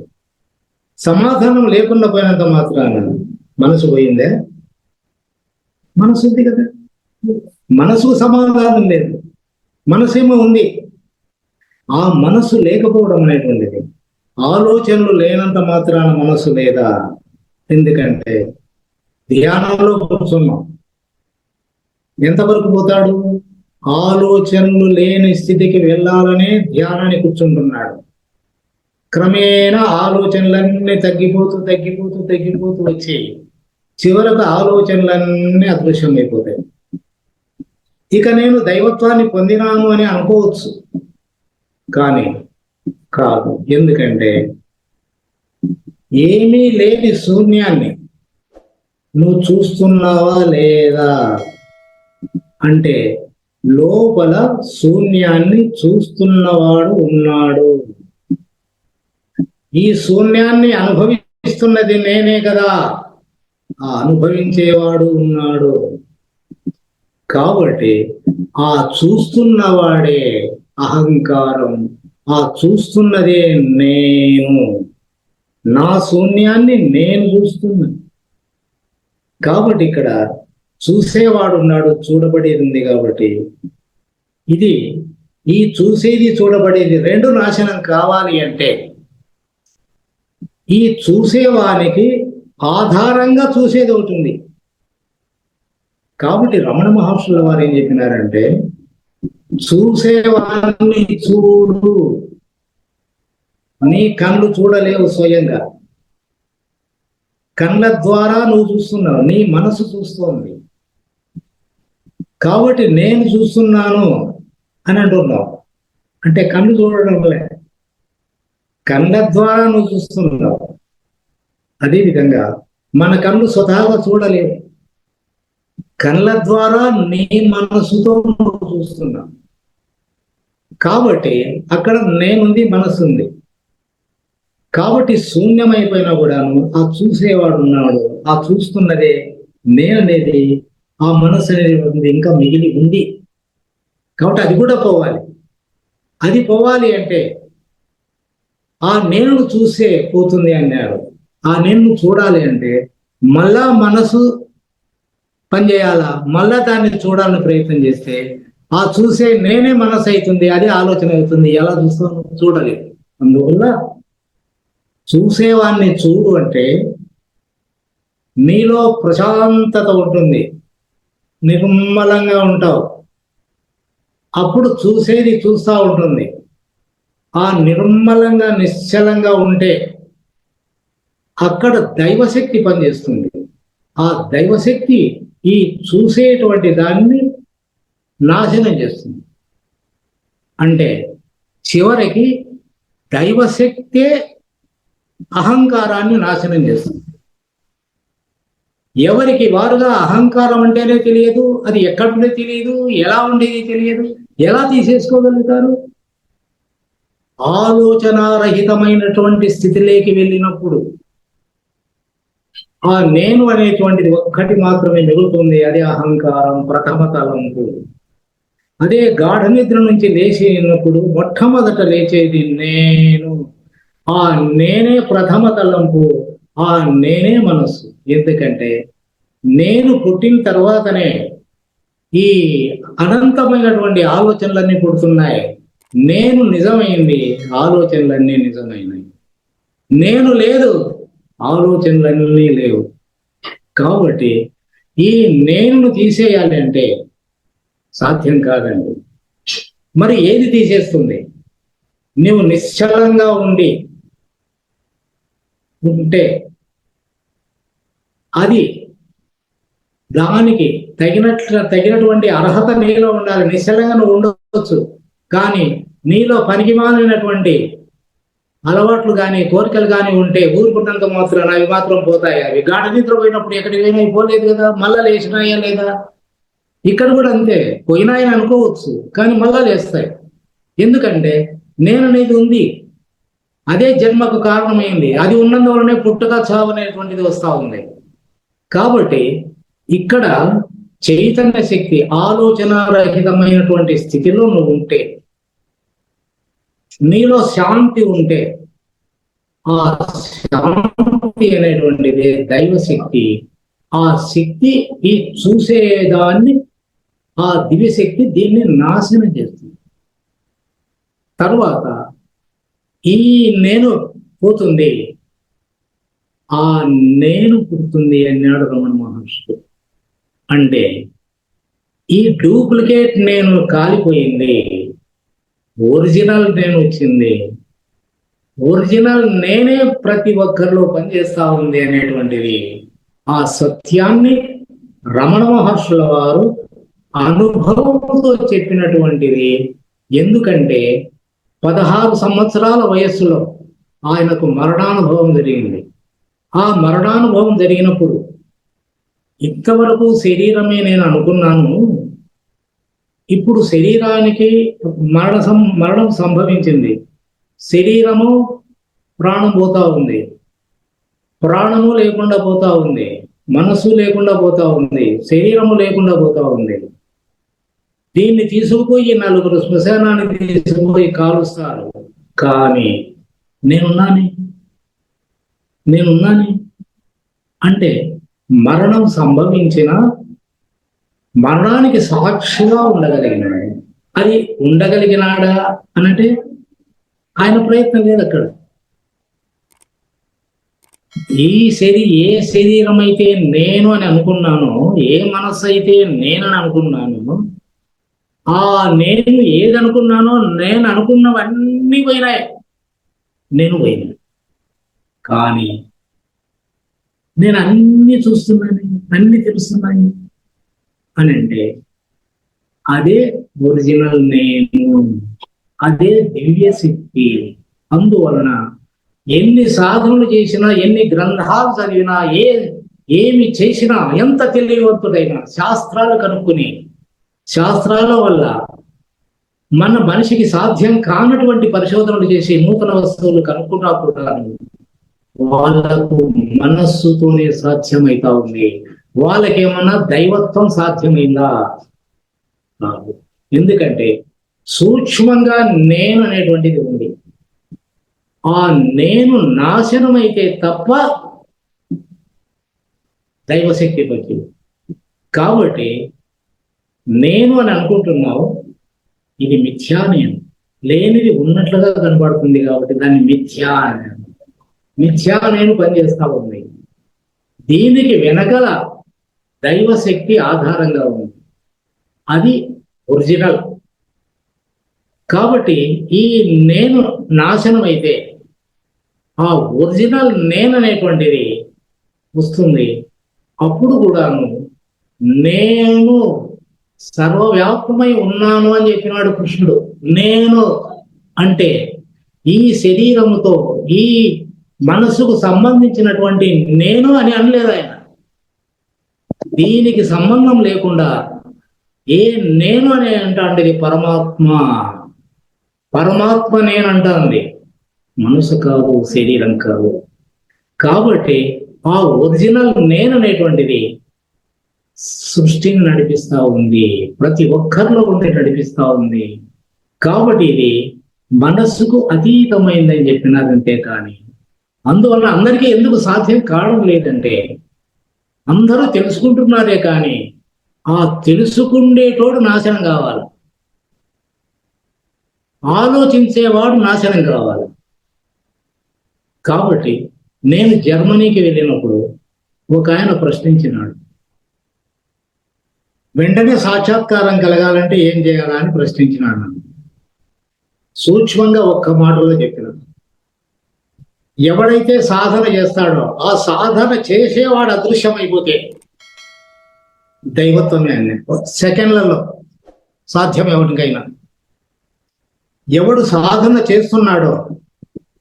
C: సమాధానం లేకుండా పోయినంత మాత్రాన మనసు పోయిందే? మనసు ఉంది కదా, మనసుకు సమాధానం లేదు. మనసేమో ఉంది. ఆ మనసు లేకపోవడం అనేటువంటిది, ఆలోచనలు లేనంత మాత్రాన మనసు లేదా? ఎందుకంటే ధ్యానంలో కూర్చున్నాం, ఎంతవరకు పోతాడు? ఆలోచనలు లేని స్థితికి వెళ్ళాలనే ధ్యానాన్ని కూర్చుంటున్నాడు. క్రమేణా ఆలోచనలన్నీ తగ్గిపోతూ తగ్గిపోతూ తగ్గిపోతూ వచ్చి చివరకు ఆలోచనలన్నీ అదృశ్యమైపోతాయి. ఇక నేను దైవత్వాన్ని పొందినాను అని అనుకోవచ్చు, కానీ కాదు. ఎందుకంటే ఏమీ లేని శూన్యాన్ని నువ్వు చూస్తున్నావా లేదా అంటే, లోపల శూన్యాన్ని చూస్తున్నవాడు ఉన్నాడు. ఈ శూన్యాన్ని అనుభవిస్తున్నది నేనే కదా, ఆ అనుభవించేవాడు ఉన్నాడు. కాబట్టి ఆ చూస్తున్నవాడే అహంకారం, ఆ చూస్తున్నదే నేను. నా శూన్యాన్ని నేను చూస్తున్నాను. కాబట్టి ఇక్కడ చూసేవాడు ఉన్నాడు, చూడబడేది ఉంది. కాబట్టి ఇది, ఈ చూసేది చూడబడేది రెండు నాశనం కావాలి అంటే, ఈ చూసేవానికి ఆధారంగా చూసేది అవుతుంది. కాబట్టి రమణ మహర్షుల వారు ఏం చెప్పినారంటే, చూసేవాడిని చూడు. నీ కళ్ళు చూడలేవు స్వయంగా, కళ్ళ ద్వారా నువ్వు చూస్తున్నావు, నీ మనసు చూస్తోంది. కాబట్టి నేను చూస్తున్నాను అని అంటున్నావు అంటే కళ్ళు చూడడం లే, కళ్ళ ద్వారా నువ్వు చూస్తున్నావు. అదేవిధంగా మన కళ్ళు స్వతహాగా చూడలేవు, కళ్ళ ద్వారా నీ మనసుతో నువ్వు చూస్తున్నావు. కాబట్టి అక్కడ నేనుంది, మనసు ఉంది. కాబట్టి శూన్యమైపోయినా కూడాను ఆ చూసేవాడు ఉన్నాడు, ఆ చూస్తున్నదే నేననేది, ఆ మనసు అనేది ఇంకా మిగిలి ఉంది. కాబట్టి అది కూడా పోవాలి. అది పోవాలి అంటే ఆ నేను చూసే పోతుంది అన్నారు. ఆ నేను చూడాలి అంటే మళ్ళా మనసు పనిచేయాలా, మళ్ళా దాన్ని చూడాలని ప్రయత్నం చేస్తే ఆ చూసే నేనే మనసు అవుతుంది, అది ఆలోచన అవుతుంది. ఎలా చూస్తాను? చూడలేదు. అందువల్ల చూసేవాన్ని చూడు అంటే నీలో ప్రశాంతత ఉంటుంది, నిర్మలంగా ఉంటావు. అప్పుడు చూసేది చూస్తూ ఉంటుంది. ఆ నిర్మలంగా నిశ్చలంగా ఉంటే అక్కడ దైవశక్తి పనిచేస్తుంది. ఆ దైవశక్తి ఈ చూసేటువంటి దాన్ని నాశనం చేస్తుంది. అంటే చివరికి దైవశక్తే అహంకారాన్ని నాశనం చేస్తుంది. ఎవరికి వారుగా అహంకారం అంటేనే తెలియదు, అది ఎక్కడుండే తెలియదు, ఎలా ఉండేది తెలియదు, ఎలా తీసేసుకోగలుగుతారు? ఆలోచనారహితమైనటువంటి స్థితిలోకి వెళ్ళినప్పుడు ఆ నేను అనేటువంటిది ఒక్కటి మాత్రమే మిగులుతుంది. అదే అహంకారం, ప్రథమ తలంపు. అదే గాఢ నిద్ర నుంచి లేచినప్పుడు మొట్టమొదట లేచేది నేను. ఆ నేనే ప్రథమ తలంపు, ఆ నేనే మనస్సు. ఎందుకంటే నేను పుట్టిన తర్వాతనే ఈ అనంతమైనటువంటి ఆలోచనలన్నీ పుడుతున్నాయి. నేను నిజమైంది, ఆలోచనలన్నీ నిజమైనవి. నేను లేదు, ఆలోచనలన్నీ లేవు. కాబట్టి ఈ నేను తీసేయాలి అంటే సాధ్యం కాదండి. మరి ఏది తీసేస్తుంది? నువ్వు నిశ్చలంగా ఉంటే అది దానికి తగినటువంటి అర్హత నీలో ఉండాలి. నిశ్చలంగా నువ్వు ఉండవచ్చు, కానీ నీలో పనికిమాలినటువంటి అలవాట్లు కానీ కోరికలు కానీ ఉంటే ఊరుకున్నంత మాత్రాన అవి మాత్రం పోతాయి. అవి గాఢ నిద్ర పోయినప్పుడు ఎక్కడికి పోయినా పోలేదు కదా, మళ్ళా లేచినాయా లేదా? ఇక్కడ కూడా అంతే, పోయినాయని అనుకోవచ్చు కానీ మళ్ళా లేస్తాయి. ఎందుకంటే నేను అనేది ఉంది, అదే జన్మకు కారణమైంది. అది ఉన్నందువలనే పుట్టుక చావు అనేటువంటిది వస్తూ ఉంది. కాబట్టి ఇక్కడ చైతన్య శక్తి ఆలోచనారహితమైనటువంటి స్థితిలో నువ్వు ఉంటే, నీలో శాంతి ఉంటే, ఆ శాంతి అనేటువంటిది దైవశక్తి. ఆ శక్తి ఈ చూసేదాన్ని, ఆ దివ్యశక్తి దీన్ని నాశనం చేస్తుంది. తర్వాత ఈ నేను పోతుంది, ఆ నేను పుడుతుంది అన్నాడు రమణ మహర్షి. అంటే ఈ డూప్లికేట్ నేను కాలిపోయింది, ఒరిజినల్ నేను వచ్చింది. ఒరిజినల్ నేనే ప్రతి ఒక్కరిలో పనిచేస్తా ఉంది అనేటువంటిది, ఆ సత్యాన్ని రమణ మహర్షుల వారు అనుభవంతో చెప్పినటువంటిది. ఎందుకంటే 16 సంవత్సరాల వయస్సులో ఆయనకు మరణానుభవం జరిగింది. ఆ మరణానుభవం జరిగినప్పుడు ఇంతవరకు శరీరమే నేను అనుకున్నాను, ఇప్పుడు శరీరానికి మరణం సంభవించింది. శరీరము ప్రాణం పోతా ఉంది, ప్రాణము లేకుండా పోతా ఉంది, మనసు లేకుండా పోతా ఉంది, శరీరము లేకుండా పోతా ఉంది. దీన్ని తీసుకుపోయి 4 శ్మశానానికి తీసుకుపోయి కాలుస్తారు. కానీ నేనున్నాను అంటే మరణం సంభవించిన మరణానికి సాక్షిగా ఉండగలిగినాడు. అది ఉండగలిగినాడా అనంటే ఆయన ప్రయత్నం లేదు అక్కడ. ఏ శరీరం అయితే నేను అని అనుకున్నానో, ఏ మనస్సు అయితే నేనని అనుకున్నానో, ఆ నేను ఏదనుకున్నానో నేను అనుకున్నవన్నీ పోయినాయి, నేను పోయినా. కానీ నేను అన్ని చూస్తున్నాను, అన్ని తెలుస్తున్నాయి అని అంటే అదే ఒరిజినల్ నేను, అదే దివ్య శక్తి. అందువలన ఎన్ని సాధనలు చేసినా, ఎన్ని గ్రంథాలు చదివినా, ఏమి చేసినా, ఎంత తెలియవంతుడైనా శాస్త్రాలు కనుక్కుని, శాస్త్రాల వల్ల మన మనిషికి సాధ్యం కానటువంటి పరిశోధనలు చేసి నూతన వస్తువులు కనుక్కున్నప్పుడు వాళ్ళకు మనస్సుతోనే సాధ్యమైతా ఉంది. వాళ్ళకేమన్నా దైవత్వం సాధ్యమైందా? ఎందుకంటే సూక్ష్మంగా నేను అనేటువంటిది ఉంది. ఆ నేను నాశనం అయితే తప్ప దైవశక్తి వచ్చింది. కాబట్టి నేను అని అనుకుంటున్నావు, ఇది మిథ్యా నేను, లేనిది ఉన్నట్లుగా కనబడుతుంది కాబట్టి దాన్ని మిథ్యా నేను పనిచేస్తా ఉంది. దీనికి వెనకల దైవశక్తి ఆధారంగా ఉంది, అది ఒరిజినల్. కాబట్టి ఈ నేను నాశనం అయితే ఆ ఒరిజినల్ నేను అనేటువంటిది వస్తుంది. అప్పుడు కూడాను నేను సర్వవ్యాప్తమై ఉన్నాను అని చెప్పినాడు కృష్ణుడు. నేను అంటే ఈ శరీరముతో, ఈ మనసుకు సంబంధించినటువంటి నేను అని అనలేదు ఆయన. దీనికి సంబంధం లేకుండా ఏ నేను అని అంటే పరమాత్మ. పరమాత్మ నేనంటుంది, మనసు కాదు, శరీరం కాదు. కాబట్టి ఆ ఒరిజినల్ నేను అనేటువంటిది సృష్టిని నడిపిస్తా ఉంది, ప్రతి ఒక్కరిలో ఉండి నడిపిస్తా ఉంది. కాబట్టి ఇది మనస్సుకు అతీతమైందని చెప్పినారంతే కానీ అందువల్ల అందరికీ ఎందుకు సాధ్యం కావడం లేదంటే అందరూ తెలుసుకుంటున్నారే కానీ ఆ తెలుసుకుండేటోడు నాశనం కావాలి, ఆలోచించేవాడు నాశనం కావాలి. కాబట్టి నేను జర్మనీకి వెళ్ళినప్పుడు ఒక ఆయన ప్రశ్నించినాడు, వెంటనే సాక్షాత్కారం కలగాలంటే ఏం చేయాలా అని ప్రశ్నించినాడు. నన్ను సూక్ష్మంగా ఒక్క మాటలో చెప్పినాడు, ఎవడైతే సాధన చేస్తాడో ఆ సాధన చేసేవాడు అదృశ్యమైపోతే దైవత్వమే అన్నీ సెకండ్లలో సాధ్యం ఎవరికైనా. ఎవడు సాధన చేస్తున్నాడో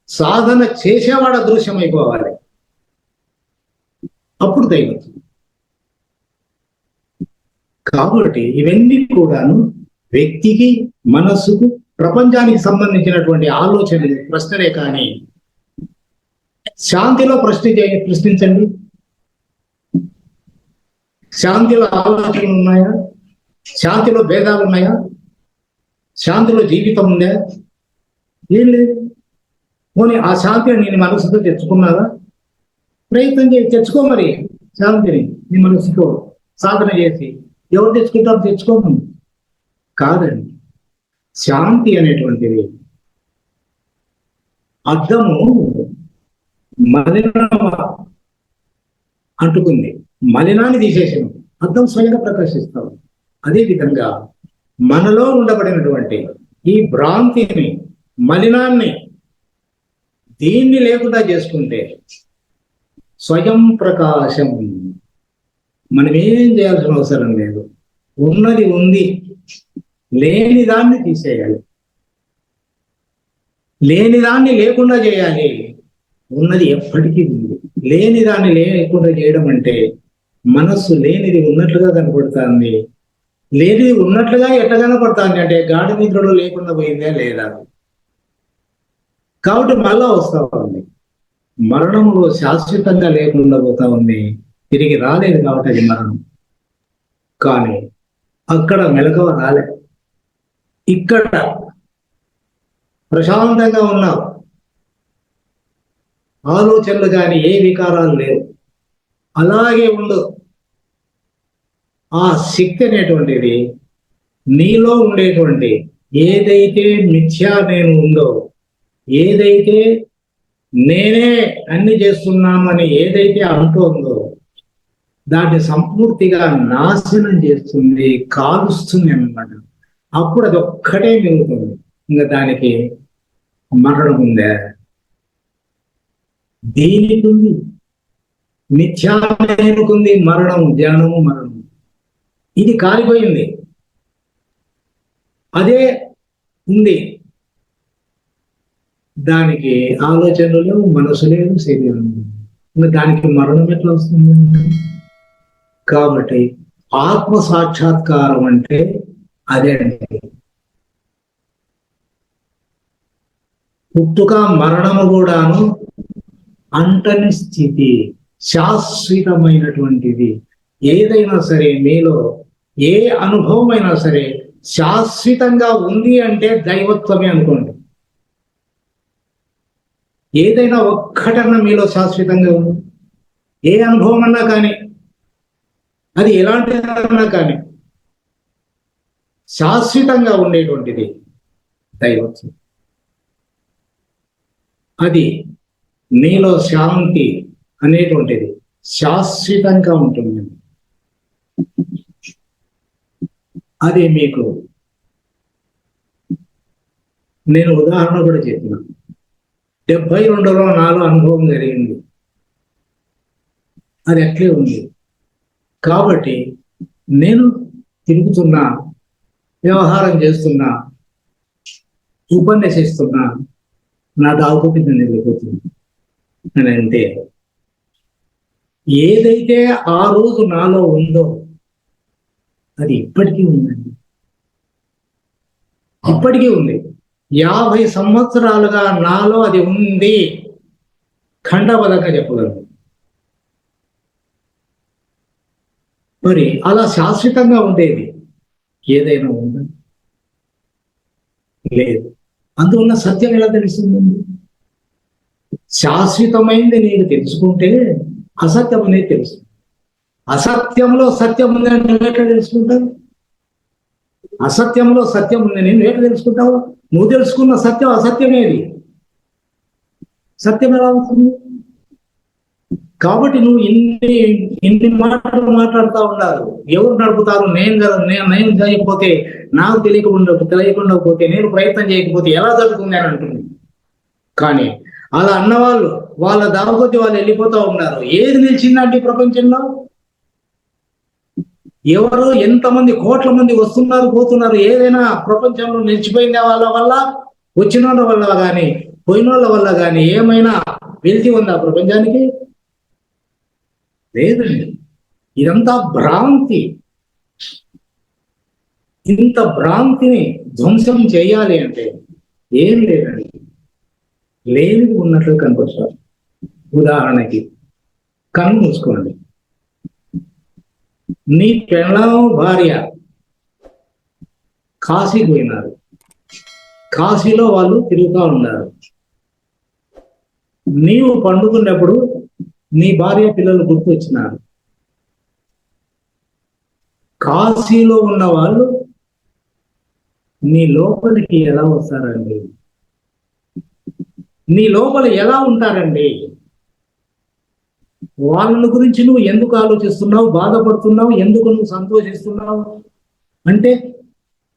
C: సాధన చేసేవాడు అదృశ్యమైపోవాలి, అప్పుడు దైవత్వం. కాబట్టి ఇవన్నీ కూడాను వ్యక్తికి, మనస్సుకు, ప్రపంచానికి సంబంధించినటువంటి ఆలోచనలు, ప్రశ్నలే కానీ శాంతిలో ప్రశ్నించండి. శాంతిలో ఆలోచనలు ఉన్నాయా? శాంతిలో భేదాలు ఉన్నాయా? శాంతిలో జీవితం ఉందా? ఏం లేదు. పోనీ ఆ శాంతిని నేను మనసుతో తెచ్చుకున్నారా? ప్రయత్నం చేసి తెచ్చుకో, మరి శాంతిని నీ మనసుతో సాధన చేసి. ఎవరు తెచ్చుకుంటారో తెచ్చుకోమని కాదండి. శాంతి అనేటువంటిది అద్దము మలినం అంటుకుంది, మలినాన్ని తీసేసాను, అద్దం స్వయంగా ప్రకాశిస్తాం. అదే విధంగా మనలో ఉండబడినటువంటి ఈ భ్రాంతిని, మలినాన్ని, దీన్ని లేకుండా చేసుకుంటే స్వయం ప్రకాశం. మనం ఏం చేయాల్సిన అవసరం లేదు. ఉన్నది ఉంది, లేని దాన్ని తీసేయాలి, లేని దాన్ని లేకుండా చేయాలి. ఉన్నది ఎప్పటికీ ఉంది, లేని దాన్ని లేకుండా చేయడం అంటే మనస్సు లేనిది ఉన్నట్లుగా కనపడుతుంది. లేనిది ఉన్నట్లుగా ఎట్లా కనపడుతుంది అంటే గాఢ నిద్రలో లేకుండా పోయిందా లేదా. కాబట్టి మళ్ళా వస్తా ఉంది, మరణంలో శాశ్వతంగా లేకుండా పోతా ఉంది, తిరిగి రాలేదు కాబట్టి అది మరణం. కానీ అక్కడ మెలకువ రాలే, ఇక్కడ ప్రశాంతంగా ఉన్నావు, ఆలోచనలు కానీ ఏ వికారాలు లేవు, అలాగే ఉండు. ఆ శక్తి అనేటువంటిది నీలో ఉండేటువంటి ఏదైతే మిథ్యా నేను ఉందో, ఏదైతే నేనే అన్ని చేస్తున్నాను అని ఏదైతే అంటోందో దాన్ని సంపూర్తిగా నాశనం చేస్తుంది, కాలుస్తుంది అన్నమాట. అప్పుడు అది ఒక్కటే మిగులుతుంది, ఇంకా దానికి మరణం ఉందే? దేనికి ఉంది? మిథ్యానుకుంది మరణం, జ్ఞానము మరణం. ఇది కాలిపోయింది, అదే ఉంది. దానికి ఆలోచనలు లేవు, మనసు లేదు, శరీరం లేదు. ఇంకా దానికి మరణం ఎట్లా వస్తుంది? కాబట్టి ఆత్మ సాక్షాత్కారం అంటే అదే అండి. పుట్టుక మరణము కూడాను అంటని స్థితి, శాశ్వతమైనటువంటిది. ఏదైనా సరే మీలో ఏ అనుభవం అయినా సరే శాశ్వతంగా ఉంది అంటే దైవత్వమే అనుకోండి. ఏదైనా ఒక్కటన్నా మీలో శాశ్వతంగా ఉంది, ఏ అనుభవం అన్నా కానీ, అది ఎలాంటిదన్నా కానీ శాశ్వతంగా ఉండేటువంటిది దైవత్వం. అది నీలో శాంతి అనేటువంటిది శాశ్వతంగా ఉంటుంది. అది మీకు నేను ఉదాహరణ కూడా చెప్పిన. 72లో నాలో అనుభవం జరిగింది, అది అట్లే ఉంది. కాబట్టి నేను తిరుగుతున్నా, వ్యవహారం చేస్తున్నా, ఉపన్యసిస్తున్నా, నా దాగుతుంది నేను వెళ్ళిపోతుంది అని అంటే ఏదైతే ఆ రోజు నాలో ఉందో అది ఇప్పటికీ ఉందండి, ఇప్పటికీ ఉంది. 50 సంవత్సరాలుగా నాలో అది ఉంది, ఖండబద్ధంగా చెప్పగలను. మరి అలా శాశ్వతంగా ఉండేది ఏదైనా ఉందా? లేదు. అందువల్ల సత్యం ఎలా తెలుస్తుంది? శాశ్వతమైంది నీకు తెలుసుకుంటే అసత్యం అనేది తెలుస్తుంది. అసత్యంలో సత్యం ఉందని నువ్వు ఎట్లా తెలుసుకుంటావు? అసత్యంలో సత్యం ఉందని నువ్వు ఎట్లా తెలుసుకుంటావు? నువ్వు తెలుసుకున్న సత్యం అసత్యమేది, సత్యం ఎలా అవుతుంది? కాబట్టి నువ్వు ఇన్ని మాటలు మాట్లాడుతూ ఉండాలి. ఎవరు నడుపుతారు? నేను కదా, నేను చేయకపోతే, నాకు తెలియకుండా పోతే, నేను ప్రయత్నం చేయకపోతే ఎలా జరుగుతుంది అని అంటుంది. కానీ అలా అన్నవాళ్ళు వాళ్ళ దావకొద్ది వాళ్ళు వెళ్ళిపోతూ ఉన్నారు. ఏది నిలిచిందండి ప్రపంచంలో? ఎవరు ఎంతమంది కోట్ల మంది వస్తున్నారు పోతున్నారు, ఏదైనా ప్రపంచంలో నిలిచిపోయిన వాళ్ళ వల్ల, వచ్చిన వాళ్ళ వల్ల కానీ పోయిన వాళ్ళ వల్ల కానీ ఏమైనా వెలితి ఉందా ప్రపంచానికి? లేదండి. ఇదంతా భ్రాంతి. ఇంత భ్రాంతిని ధ్వంసం చేయాలి అంటే ఏం లేదండి, లేనిది ఉన్నట్లు కనిపిస్తారు. ఉదాహరణకి కన్ను మూసుకోండి. నీ పెళ్ళాం భార్య కాశీకి పోయినారు. కాశీలో వాళ్ళు తిరుగుతూ ఉన్నారు. నీవు పండుకున్నప్పుడు నీ భార్య పిల్లలు గుర్తు వచ్చినారు. కాశీలో ఉన్న వాళ్ళు నీ లోపలికి ఎలా వస్తారండి? నీ లోపల ఎలా ఉంటారండి? వాళ్ళ గురించి నువ్వు ఎందుకు ఆలోచిస్తున్నావు, బాధపడుతున్నావు, ఎందుకు నువ్వు సంతోషిస్తున్నావు అంటే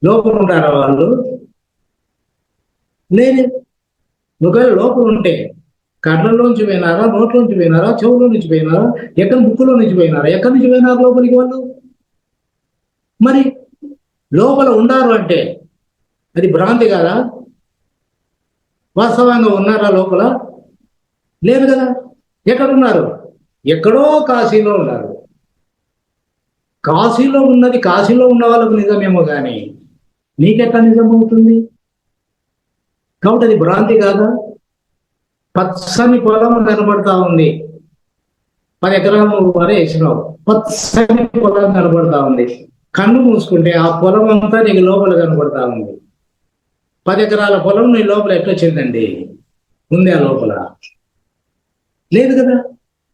C: లోపల ఉంటారా వాళ్ళు? లేదు. ఒకవేళ లోపల ఉంటే కళ్ళలోంచి పోయినారా, నోట్లోంచి పోయినారా, చెవులో నుంచి పోయినారా, ఎక్కడ ముక్కులో నుంచి పోయినారా, ఎక్కడి నుంచి పోయినారు లోపలికి వాళ్ళు? మరి లోపల ఉండారు అంటే అది భ్రాంతి కాదా? వాస్తవంగా ఉన్నారా లోపల? లేదు కదా. ఎక్కడున్నారు? ఎక్కడో కాశీలో ఉన్నారు. కాశీలో ఉన్నది కాశీలో ఉన్న వాళ్ళకు నిజమేమో కానీ నీకెట్లా నిజమవుతుంది? కాబట్టి అది భ్రాంతి కాదా? పచ్చని పొలం కనబడతా ఉంది, 10 ఎకరాలు వరే వేసినావు, పచ్చని పొలం కనబడతా ఉంది. కన్ను మూసుకుంటే ఆ పొలం అంతా నీకు లోపల కనబడతా ఉంది. 10 ఎకరాల పొలం నీ లోపల ఎట్లా వచ్చిందండి? ఉంది ఆ లోపల? లేదు కదా.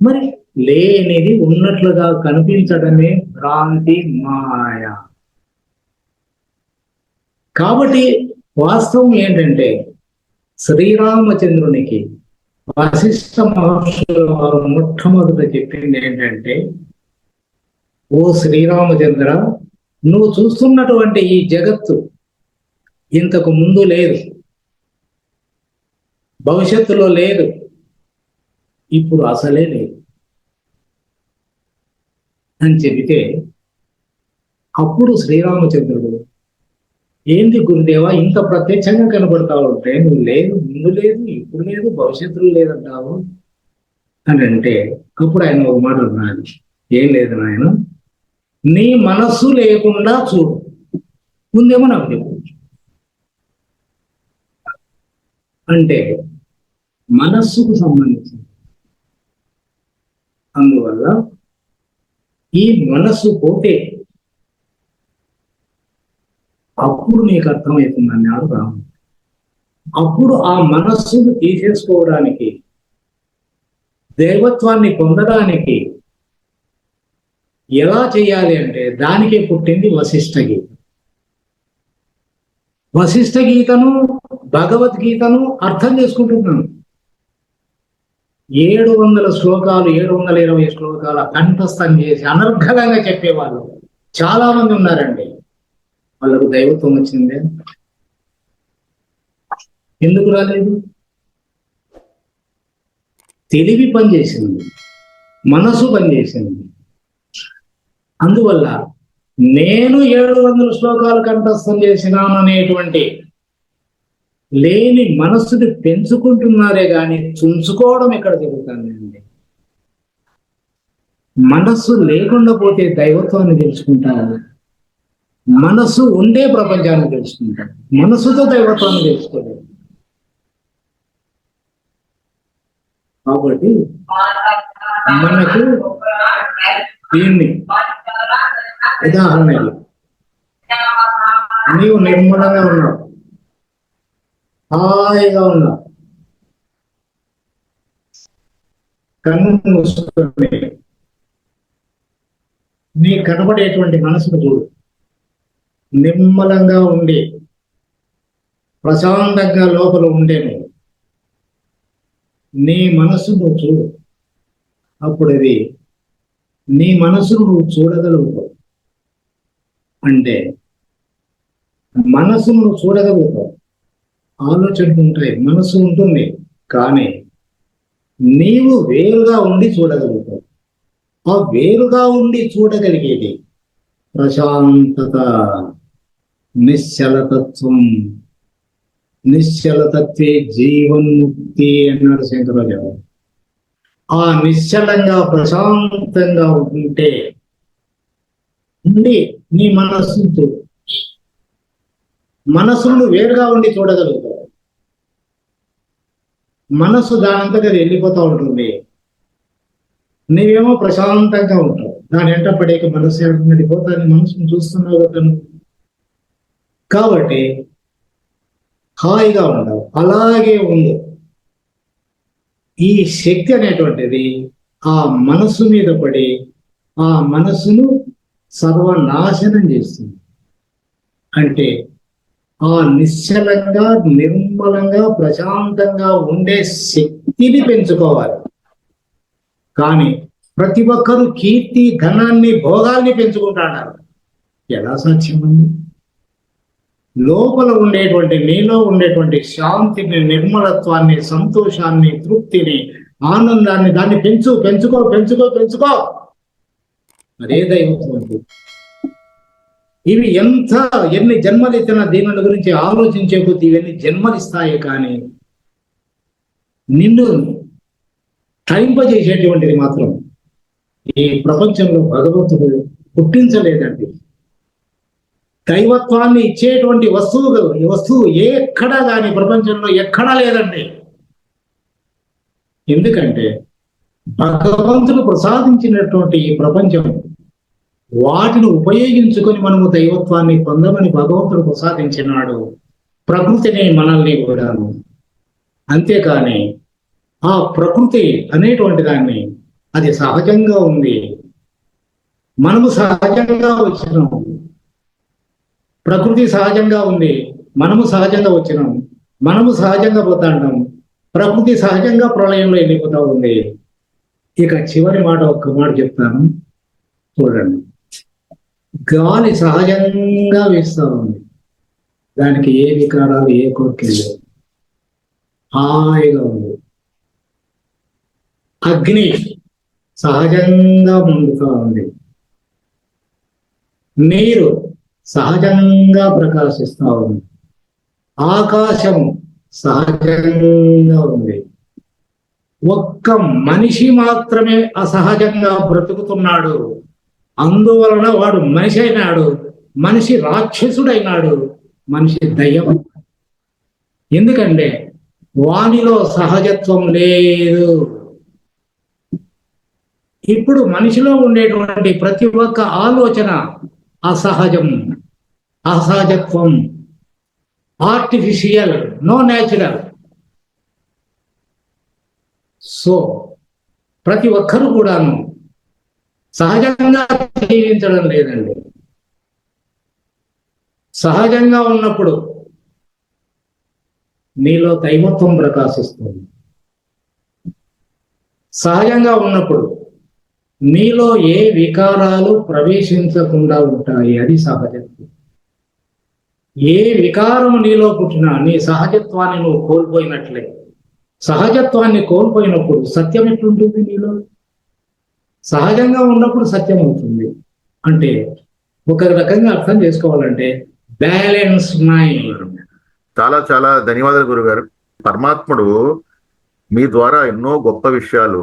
C: మరి లేనిది ఉన్నట్లుగా కనిపించడమే భ్రాంతి, మాయ. కాబట్టి వాస్తవం ఏంటంటే శ్రీరామచంద్రునికి వశిష్ఠ మహర్షులు వారు మొట్టమొదట చెప్పింది ఏంటంటే, ఓ శ్రీరామచంద్ర, నువ్వు చూస్తున్నటువంటి ఈ జగత్తు ఇంతకు ముందు లేదు, భవిష్యత్తులో లేదు, ఇప్పుడు అసలే లేదు అని చెబితే అప్పుడు శ్రీరామచంద్రుడు, ఏంది గురుదేవా ఇంత ప్రత్యక్షంగా కనబడతా ఉంటే నువ్వు లేదు, ముందు లేదు, ఇప్పుడు లేదు, భవిష్యత్తులో లేదంటావు అని అంటే అప్పుడు ఆయన ఒక మాట అన్నాడు, ఏం లేదు నాయన, నీ మనస్సు లేకుండా చూడు, ముందేమో నాకు చెప్పు అంటే మనస్సుకు సంబంధించింది. అందువల్ల ఈ మనస్సు పోతే అప్పుడు నీకు అర్థమవుతుంది అన్నాడు రాముడు. అప్పుడు ఆ మనస్సును తీసేసుకోవడానికి, దైవత్వాన్ని పొందడానికి ఎలా చేయాలి అంటే దానికే పుట్టింది వశిష్ఠ గీత. వశిష్ఠ గీతను, భగవద్గీతను అర్థం చేసుకుంటున్నాను. 700 శ్లోకాలు, 720 శ్లోకాల కంఠస్థం చేసి అనర్ఘలంగా చెప్పేవాళ్ళు చాలా మంది ఉన్నారండి. వాళ్ళకు దైవత్వం వచ్చిందే, ఎందుకు రాలేదు? తెలివి పనిచేసింది, మనసు పనిచేసింది. అందువల్ల నేను 700 శ్లోకాలు కంఠస్థం చేసినాను అనేటువంటి లేని మనస్సుని పెంచుకుంటున్నారే కానీ తుంచుకోవడం ఎక్కడ జరుగుతుందండి? మనస్సు లేకుండా పోతే దైవత్వాన్ని తెలుసుకుంటారు. మనసు ఉండే ప్రపంచాన్ని తెలుసుకుంటాడు, మనసుతో దైవత్వాన్ని తెలుసుకోలేదు. కాబట్టి మనకు దీన్ని ఉదాహరణలు, నీవు నిర్మలంగా ఉన్నావు, హాయిగా ఉన్నావు, కన్ను మూసుకొని నీ కనబడేటువంటి మనసును చూడు, నిమ్మలంగా ఉండి ప్రశాంతంగా లోపల ఉండేను నీ మనసు నువ్వు చూడు. అప్పుడు అది నీ మనసును నువ్వు చూడగలుగుతావు. అంటే మనసును నువ్వు చూడగలుగుతావు, ఆలోచనలు ఉంటాయి, మనసు ఉంటుంది, కానీ నీవు వేరుగా ఉండి చూడగలుగుతావు. ఆ వేరుగా ఉండి చూడగలిగేది ప్రశాంతత, నిశ్చలతత్వం. నిశ్చలతత్వే జీవన్ముక్తి అన్నాడు శంకరాచార్య. ఆ నిశ్చలంగా ప్రశాంతంగా ఉంటే నీ మనస్సుతో మనసును వేరుగా ఉండి చూడగలుగుతావు. మనసు దానంతగా అది వెళ్ళిపోతూ ఉంటుంది, నీవేమో ప్రశాంతంగా ఉంటావు. దాని వెంట పడేక మనసు వెళ్ళిపోతాను, మనసును చూస్తున్నావు కదా. కాబట్టి హాయిగా ఉండవు, అలాగే ఉంది. ఈ శక్తి అనేటువంటిది ఆ మనసు మీద పడి ఆ మనసును సర్వనాశనం చేస్తుంది. అంటే ఆ నిశ్చలంగా, నిర్మలంగా, ప్రశాంతంగా ఉండే శక్తిని పెంచుకోవాలి. కానీ ప్రతి ఒక్కరూ కీర్తి, ధనాన్ని, భోగాల్ని పెంచుకుంటున్నారు. ఎలా సాధ్యమండి? లోపల ఉండేటువంటి, నీలో ఉండేటువంటి శాంతిని, నిర్మలత్వాన్ని, సంతోషాన్ని, తృప్తిని, ఆనందాన్ని, దాన్ని పెంచుకో. అదే దైవత్వం. ఇవి ఎన్ని జన్మలెత్తిన దీనుల గురించి ఆలోచించే కొద్ది ఇవన్నీ జన్మలిస్తాయి, కానీ నిన్ను తరింపజేసేటువంటిది మాత్రం ఈ ప్రపంచంలో భగవంతుడు పుట్టించలేదండి. దైవత్వాన్ని ఇచ్చేటువంటి వస్తువు ఎక్కడా కానీ ప్రపంచంలో ఎక్కడా లేదండి. ఎందుకంటే భగవంతుడు ప్రసాదించినటువంటి ఈ ప్రపంచం, వాటిని ఉపయోగించుకొని మనము దైవత్వాన్ని పొందమని భగవంతుడు ప్రసాదించినాడు, ప్రకృతిని, మనల్ని కూడాను. అంతేకాని ఆ ప్రకృతి అనేటువంటి దాన్ని, అది సహజంగా ఉంది, మనము సహజంగా వచ్చినాం. ప్రకృతి సహజంగా ఉంది, మనము సహజంగా వచ్చినాం, మనము సహజంగా పోతాంటాం, ప్రకృతి సహజంగా ప్రళయంలో వెళ్ళిపోతా ఉంది. ఇక చివరి మాట, ఒక్క మాట చెప్తాను చూడండి. గాలి సహజంగా వీస్తా ఉంది, దానికి ఏ వికారాలు, ఏ కోరికలు లేవు, హాయిగా ఉంది. అగ్ని సహజంగా మండుతా ఉంది, నీరు సహజంగా ప్రకాశిస్తా ఉంది, ఆకాశం సహజంగా ఉంది. ఒక్క మనిషి మాత్రమే అసహజంగా బ్రతుకుతున్నాడు. అందువలన వాడు మనిషి అయినాడు, మనిషి రాక్షసుడైనాడు, మనిషి దయ్యం. ఎందుకంటే వానిలో సహజత్వం లేదు. ఇప్పుడు మనిషిలో ఉండేటువంటి ప్రతి ఒక్క ఆలోచన అసహజం, అసహజత్వం, ఆర్టిఫిషియల్, నో న్యాచురల్. సో ప్రతి ఒక్కరు కూడాను సహజంగా జీవించడం లేదండి. సహజంగా ఉన్నప్పుడు నీలో దైవత్వం ప్రకాశిస్తుంది. సహజంగా ఉన్నప్పుడు నీలో ఏ వికారాలు ప్రవేశించకుండా ఉంటాయి, అది సహజత్వం. ఏ వికారం నీలో పుట్టినా నీ సహజత్వాన్ని నువ్వు కోల్పోయినట్లే. సహజత్వాన్ని కోల్పోయినప్పుడు సత్యం ఎట్లుంటుంది నీలో? సహజంగా ఉన్నప్పుడు సత్యం అవుతుంది. అంటే ఒక రకంగా అర్థం చేసుకోవాలంటే బ్యాలెన్స్ మైండ్.
B: చాలా చాలా ధన్యవాదాలు గురుగారు. పరమాత్ముడు మీ ద్వారా ఎన్నో గొప్ప విషయాలు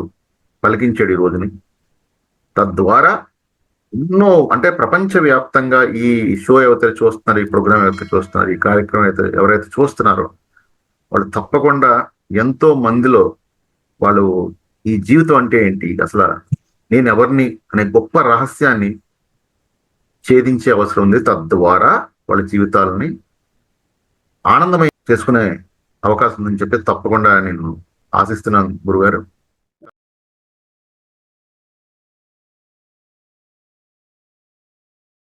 B: పలికించాడు ఈ రోజుని. తద్వారా ఎన్నో అంటే ప్రపంచవ్యాప్తంగా ఈ షో ఎవరైతే చూస్తున్నారు, ఈ ప్రోగ్రామ్ ఎవరైతే చూస్తున్నారు, ఈ కార్యక్రమం ఎవరైతే చూస్తున్నారో వాళ్ళు తప్పకుండా ఎంతో మందిలో వాళ్ళు ఈ జీవితం అంటే ఏంటి, అసలు నేను ఎవరిని అనే గొప్ప రహస్యాన్ని ఛేదించే అవసరం ఉంది. తద్వారా వాళ్ళ జీవితాలని ఆనందమయం చేసుకునే అవకాశం ఉందని చెప్పి తప్పకుండా నేను ఆశిస్తున్నాను గురుగారు.